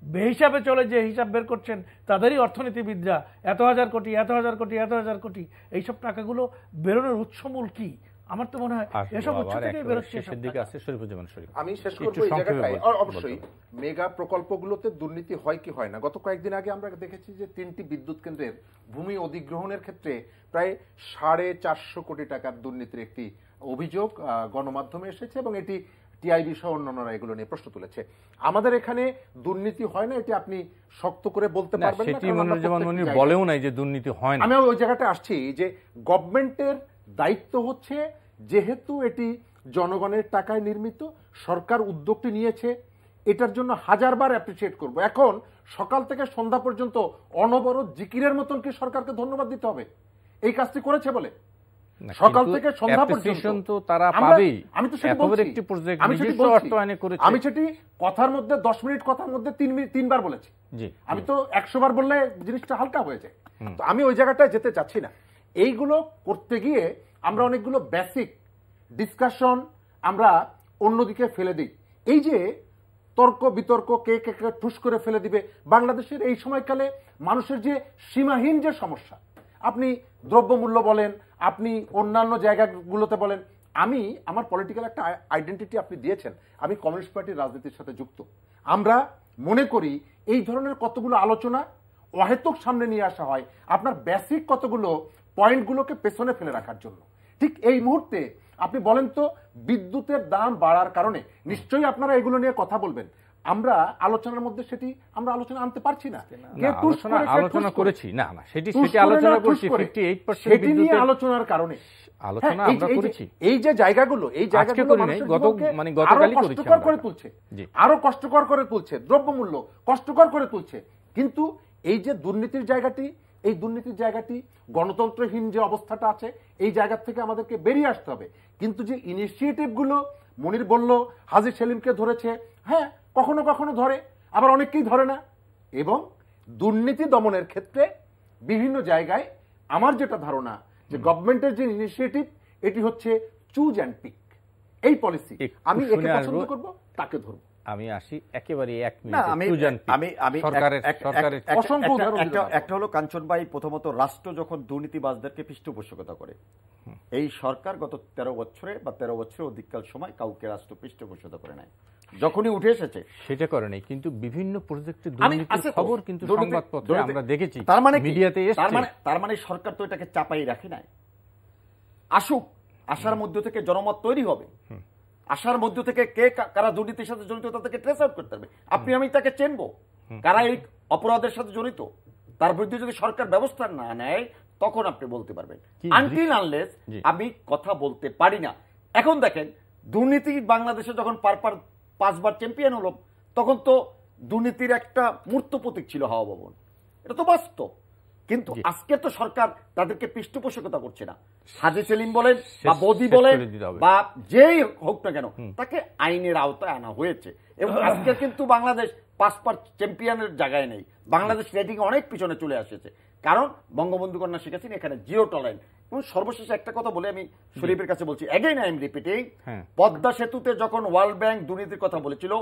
[SPEAKER 2] বেহিসাবে চলে যে হিসাব বের করছেন তাদেরই অর্থনীতিবিদরা, এত হাজার কোটি এত হাজার কোটি এত হাজার কোটি, এইসব টাকাগুলো বেরোনোর উৎসমূল কি? আমার তো মনে হয়
[SPEAKER 1] আসবো
[SPEAKER 2] এসব উৎস
[SPEAKER 1] আবার
[SPEAKER 2] থেকে
[SPEAKER 1] একেবারে
[SPEAKER 2] বেরোচ্ছে
[SPEAKER 1] শেষের দিকে আছে শরীফুজ্জামান শরীফ।
[SPEAKER 4] আমি শেষ
[SPEAKER 1] একটু
[SPEAKER 4] করবো এই
[SPEAKER 1] সংক্ষেপে
[SPEAKER 4] জায়গাটায়।
[SPEAKER 1] বলতে
[SPEAKER 4] অবশ্যই মেগা প্রকল্পগুলোতে দুর্নীতি হয় কি হয় না। গত কয়েকদিন আগে আমরা দেখেছি যে 3টি বিদ্যুৎ কেন্দ্রের ভূমি অধিগ্রহণের ক্ষেত্রে প্রায় 450 কোটি টাকার দুর্নীতির একটি অভিযোগ গণমাধ্যমে এসেছে এবং এটি টিআইবি সহ অন্যান্যরা এগুলো নিয়ে প্রশ্ন তুলেছে। আমাদের এখানে দুর্নীতি হয় না, এটি আপনি শক্ত করে বলতে
[SPEAKER 1] না,
[SPEAKER 4] পারবেন না,
[SPEAKER 1] সেটি
[SPEAKER 4] কারণ আমরা
[SPEAKER 1] মনিরুজ্জামান
[SPEAKER 4] প্রত্যেকটি
[SPEAKER 1] মনির
[SPEAKER 4] জায়গায়-
[SPEAKER 1] বলেও নাই যে দুর্নীতি হয় না।
[SPEAKER 4] আমি ওই জায়গাটা আসছি যে গভর্নমেন্টের দায়িত্ব হচ্ছে, যেহেতু এটি জনগণের টাকায় নির্মিত, সরকার উদ্যোগটি নিয়েছে, এটার জন্য হাজারবার অ্যাপ্রিসিয়েট করব। এখন সকাল থেকে সন্ধ্যা পর্যন্ত অনবরত জিকিরের মতন কি সরকারকে ধন্যবাদ দিতে হবে এই কাজটি করেছে বলে?
[SPEAKER 1] না,
[SPEAKER 4] সকাল
[SPEAKER 1] কিন্তু
[SPEAKER 4] থেকে সন্ধ্যা
[SPEAKER 1] appreciation
[SPEAKER 4] পর্যন্ত
[SPEAKER 1] তো তারা
[SPEAKER 4] আমরা-
[SPEAKER 1] পাবেই।
[SPEAKER 4] আমি তো সেটি
[SPEAKER 1] এত বড়
[SPEAKER 4] বলছি।
[SPEAKER 1] একটি project
[SPEAKER 4] আমি সেটি
[SPEAKER 1] নিজস্ব
[SPEAKER 4] বলছি।
[SPEAKER 1] অর্থায়নে করেছে।
[SPEAKER 4] আমি সেটি কথার মধ্যে 10 মিনিট কথার মধ্যে 3 বার বলেছি।
[SPEAKER 1] জি,
[SPEAKER 4] আমি তো 100 বার বললে জিনিসটা হালকা হয়ে যায়। তো আমি ওই জায়গাটায় যেতে চাচ্ছি না। এইগুলো করতে গিয়ে আমরা অনেকগুলো বেসিক ডিসকাশন আমরা অন্যদিকে ফেলে দিই। এই যে তর্ক বিতর্ক, কে কে কে ঠুস করে ফেলে দিবে, বাংলাদেশের এই সময়কালে মানুষের যে সীমাহীন যে সমস্যা, আপনি দ্রব্যমূল্য বলেন, আপনি অন্যান্য জায়গাগুলোতে বলেন, আমি আমার পলিটিক্যাল একটা আইডেন্টিটি আপনি দিয়েছেন, আমি কমিউনিস্ট পার্টির রাজনীতির সাথে যুক্ত। আমরা মনে করি এই ধরনের কতগুলো আলোচনা অহেতুক সামনে নিয়ে আসা হয় আপনার বেসিক কতগুলো পয়েন্টগুলোকে পেছনে ফেলে রাখার জন্য। ঠিক এই মুহূর্তে আপনি বলেন তো, বিদ্যুতের দাম বাড়ার কারণে নিশ্চয়ই আপনারা এগুলো নিয়ে কথা বলবেন। আমরা আলোচনার মধ্যে সেটি আমরা আলোচনা আনতে পারছি না। কে
[SPEAKER 1] না,
[SPEAKER 4] টুস করে, কে
[SPEAKER 1] আলোচনা
[SPEAKER 4] টুস করে।
[SPEAKER 1] করেছি না না সেটি
[SPEAKER 4] টুস
[SPEAKER 1] সেটি
[SPEAKER 4] করে
[SPEAKER 1] আলোচনা
[SPEAKER 4] না, টুস
[SPEAKER 1] করেছি
[SPEAKER 4] করে।
[SPEAKER 1] 58%
[SPEAKER 4] সেটি নিয়ে
[SPEAKER 1] বিদ্যুতের
[SPEAKER 4] আলোচনার কারণে
[SPEAKER 1] আলোচনা
[SPEAKER 4] হ্যাঁ,
[SPEAKER 1] আমরা
[SPEAKER 4] এই যে-
[SPEAKER 1] করেছি।
[SPEAKER 4] এই যে জায়গাগুলো, এই
[SPEAKER 1] আজকে
[SPEAKER 4] জায়গাগুলো
[SPEAKER 1] করি নাই,
[SPEAKER 4] মানুষের
[SPEAKER 1] গত
[SPEAKER 4] জীবনকে
[SPEAKER 1] মানে
[SPEAKER 4] আরো
[SPEAKER 1] গতকালই করেছি
[SPEAKER 4] কষ্টকর
[SPEAKER 1] আমরা।
[SPEAKER 4] করে তুলছে,
[SPEAKER 1] জি।
[SPEAKER 4] আরো কষ্টকর করে তুলছে, দ্রব্যমূল্য কষ্টকর করে তুলছে। কিন্তু এই যে দুর্নীতির জায়গাটি, এই দুর্নীতির জায়গাটি, গণতন্ত্রহীন যে অবস্থাটা আছে, এই জায়গা থেকে আমাদেরকে বেরিয়ে আসতে হবে। কিন্তু যে ইনিশিয়েটিভগুলো মনির বলল, হাজী সেলিমকে ধরেছে, হ্যাঁ কখনো কখনো ধরে, আবার অনেককেই ধরে না। এবং দুর্নীতি দমনের ক্ষেত্রে বিভিন্ন জায়গায় আমার যেটা ধারণা যে গভর্নমেন্টের যে ইনিশিয়েটিভ, এটি হচ্ছে চুজ অ্যান্ড পিক এই পলিসি।
[SPEAKER 1] একটু
[SPEAKER 4] আমি
[SPEAKER 1] শুনে
[SPEAKER 4] একে
[SPEAKER 1] আসবো।
[SPEAKER 4] পছন্দ করব, তাকে ধরব।
[SPEAKER 1] আমি আসি একেবারে 1
[SPEAKER 5] না,
[SPEAKER 1] মিনিট।
[SPEAKER 5] আমি
[SPEAKER 1] সরকারের
[SPEAKER 4] অসংখ্য উদাহরণ দিতে পারবো।
[SPEAKER 5] একটা হলো কাঞ্চন ভাই, প্রথমত রাষ্ট্র যখন দুর্নীতিবাজদেরকে পৃষ্ঠপোষকতা করে, এই সরকার গত 13 বছরে বা 13 বছরের অধিককাল সময় কাউকে রাষ্ট্র পৃষ্ঠপোষকতা করে নাই। যখনই উঠে এসেছে
[SPEAKER 1] সেটা করে নাই, কিন্তু বিভিন্ন প্রজেক্টে
[SPEAKER 5] আছে
[SPEAKER 1] দুর্নীতির
[SPEAKER 5] তো,
[SPEAKER 1] খবর কিন্তু সংবাদপত্রে আমরা দেখেছি,
[SPEAKER 5] তার মানে কি?
[SPEAKER 1] মিডিয়াতে এসেছে।
[SPEAKER 5] তার মানে সরকার তো এটাকে চাপাই রাখে নাই। আসুক, আসার মধ্য থেকে জনমত তৈরি হবে, আসার মধ্য থেকে কে কারা দুর্নীতির সাথে জড়িত তাদেরকে ট্রেস আউট করতে হবে। আপনি আমি তাকে চেনবো কারা এই অপরাধের সাথে জড়িত, তার বিরুদ্ধে যদি সরকার ব্যবস্থা না নেয় তখন আপনি বলতে পারবেন। আনটিল আনলেস আমি কথা বলতে পারি না। এখন দেখেন, দুর্নীতি বাংলাদেশে যখন 5বার চ্যাম্পিয়ন হলো, তখন তো দুর্নীতির একটা মূর্ত প্রতীক ছিল হাওয়া ভবন, এটা তো বাস্তব। কিন্তু আজকে তো সরকার তাদেরকে পৃষ্ঠপোষকতা করছে না। হাজী সেলিম বলেন বা বদি বলেন বা যেই হোক না কেন, তাকে আইনের আওতায় আনা হয়েছে। এবং আজকে কিন্তু বাংলাদেশ 5বার চ্যাম্পিয়নের জায়গায় নেই, বাংলাদেশ রেটিং অনেক পিছনে চলে আসছে। কারণ বঙ্গবন্ধু কন্যা শেখ হাসিনা এখানে জিরো টলারেন্স। এবং সর্বশেষ একটা কথা বলে আমি শরীফের কাছে বলছি, again I am repeating, Padma সেতুতে যখন ওয়ার্ল্ড ব্যাংক দুর্নীতির কথা বলেছিল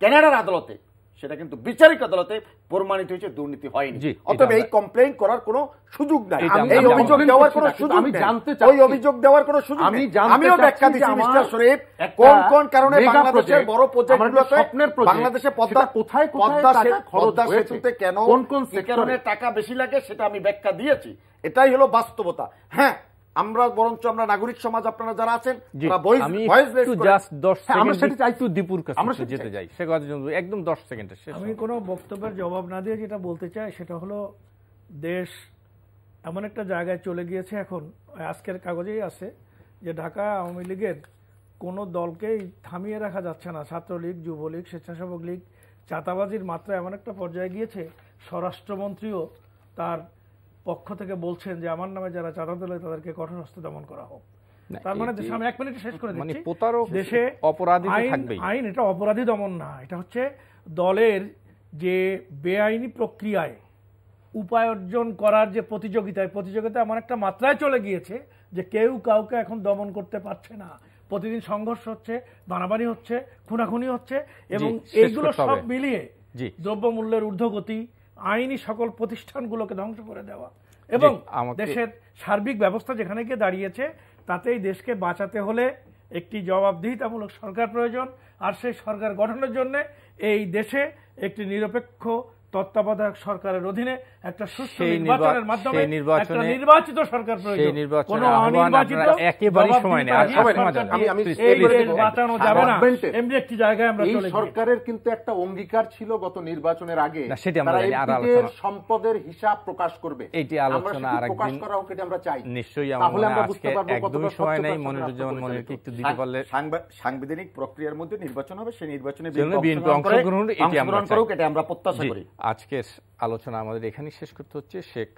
[SPEAKER 5] কানাডার আদালতে, সেটা কিন্তু বিচারিক আদালতে প্রমাণিত হয়েছে দুর্নীতি হয়নি। অতএব এই কমপ্লেইন করার কোনো সুযোগ নাই, এই অভিযোগ দেওয়ার কোনো সুযোগ
[SPEAKER 4] আমি
[SPEAKER 5] নেই,
[SPEAKER 4] জানতে চাই,
[SPEAKER 5] ওই অভিযোগ দেওয়ার কোনো সুযোগ নেই। আমিও ব্যাখ্যা দিচ্ছি মিস্টার শরীফ, কোন কোন কারণে বাংলাদেশের বড় প্রজেক্টগুলোতে, বাংলাদেশে পদ্মা
[SPEAKER 4] কোথায়
[SPEAKER 5] পদ্মা সেতুতে কেন কোন কারণে টাকা বেশি লাগে সেটা আমি ব্যাখ্যা দিয়েছি। এটাই হলো বাস্তবতা। হ্যাঁ, আমরা বরঞ্চ আমরা নাগরিক সমাজ, আপনারা যারা আছেন,
[SPEAKER 1] আমি একটু জাস্ট 10 সেকেন্ড একটু দীপুর কাছে যেতে যাই, সে কথা একদম 10 সেকেন্ডে শেষ।
[SPEAKER 2] আমি কোনো বক্তব্যের জবাব না দিয়ে যেটা বলতে চাই সেটা হলো, দেশ এমন একটা জায়গায় চলে গিয়েছে, এখন আজকের কাগজেই আছে যে ঢাকা আওয়ামী লীগের কোনো দলকেই থামিয়ে রাখা যাচ্ছে না। ছাত্রলীগ, যুবলীগ, স্বেচ্ছাসেবক লীগ, চাঁদাবাজির মাত্রা এমন একটা পর্যায়ে গিয়েছে, স্বরাষ্ট্রমন্ত্রীও তার পক্ষ থেকে বলছেন যে আমার নামে যারা চাঁদা তোলে তাদেরকে কঠোর হস্তে দমন করা হোক। তার মানে দেশে, আমি 1 মিনিটে শেষ করে
[SPEAKER 1] মানে
[SPEAKER 2] দিচ্ছি,
[SPEAKER 1] প্রতারক
[SPEAKER 2] দেশে
[SPEAKER 1] অপরাধী তো
[SPEAKER 2] আইন
[SPEAKER 1] থাকবেই।
[SPEAKER 2] আইন এটা অপরাধী দমন না, এটা হচ্ছে দলের যে বেআইনি প্রক্রিয়ায় উপার্জন করার যে প্রতিযোগিতা এমন একটা মাত্রায় চলে গিয়েছে যে কেউ কাউকে এখন দমন করতে পারছে না। প্রতিদিন সংঘর্ষ হচ্ছে, বানাবানি হচ্ছে, খুনাখুনি হচ্ছে, এবং
[SPEAKER 1] শেষ
[SPEAKER 2] এইগুলো
[SPEAKER 1] করতে
[SPEAKER 2] সব
[SPEAKER 1] হবে।
[SPEAKER 2] মিলিয়ে
[SPEAKER 1] জি।
[SPEAKER 2] দ্রব্যমূল্যের ঊর্ধ্বগতি, আইনি সকল প্রতিষ্ঠানগুলোকে ধ্বংস করে দেওয়া এবং দেশের সার্বিক ব্যবস্থা যেখানে গিয়ে দাঁড়িয়েছে, তাতেই দেশকে বাঁচাতে হলে একটি জবাবদিহিতামূলক সরকার প্রয়োজন। আর সেই সরকার গঠনের জন্য এই দেশে একটি নিরপেক্ষ তত্ত্বাবধায়ক সরকারের অধীনে একটা সুষ্ঠু নির্বাচনের মাধ্যমে একটা নির্বাচিত সরকার প্রয়োজন। কোনো অনির্বাচিত
[SPEAKER 1] একেবারেই সময় নেই,
[SPEAKER 2] বাঁচানো যাবে না, এমনি একটি জায়গায় আমরা চলে যাই।
[SPEAKER 4] সরকারের কিন্তু একটা অঙ্গীকার ছিল গত নির্বাচনের আগে,
[SPEAKER 1] সেটা আমরা
[SPEAKER 4] তারা
[SPEAKER 1] জানি, আর
[SPEAKER 4] এমপিদের
[SPEAKER 1] আলোচনা
[SPEAKER 4] সম্পদের হিসাব প্রকাশ করবে।
[SPEAKER 1] এইটি আলোচনা
[SPEAKER 4] প্রকাশ
[SPEAKER 1] আরেকদিন
[SPEAKER 4] করা হোক, এটা আমরা চাই।
[SPEAKER 1] নিশ্চয়ই।
[SPEAKER 4] তাহলে আমরা
[SPEAKER 1] আজকে
[SPEAKER 4] বুঝতে পারবো
[SPEAKER 1] একদমই
[SPEAKER 4] কতটা
[SPEAKER 1] সময় নেই।
[SPEAKER 4] স্বচ্ছতার
[SPEAKER 1] মনিরুজ্জামান মনিরকে একটু দিতে পারলে।
[SPEAKER 5] সাংবিধানিক প্রক্রিয়ার মধ্যে নির্বাচন হবে, সেই নির্বাচনে
[SPEAKER 1] বিএনপি অংশগ্রহণ, এটি আমরা
[SPEAKER 5] করুক, এটা আমরা প্রত্যাশা করি।
[SPEAKER 1] আজকের আলোচনা আমাদের এখানেই শেষ করতে হচ্ছে। শেখ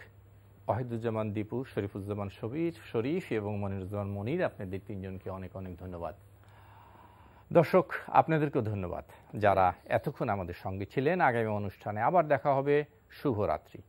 [SPEAKER 1] ওয়াহিদুজ্জামান দীপু, শরীফুজ্জামান শরীফ এবং মনিরুজ্জামান মনির, আপনাদের তিনজনকে অনেক অনেক ধন্যবাদ। দর্শক, আপনাদেরকেও ধন্যবাদ যারা এতক্ষণ আমাদের সঙ্গে ছিলেন। আগামী অনুষ্ঠানে আবার দেখা হবে। শুভরাত্রি।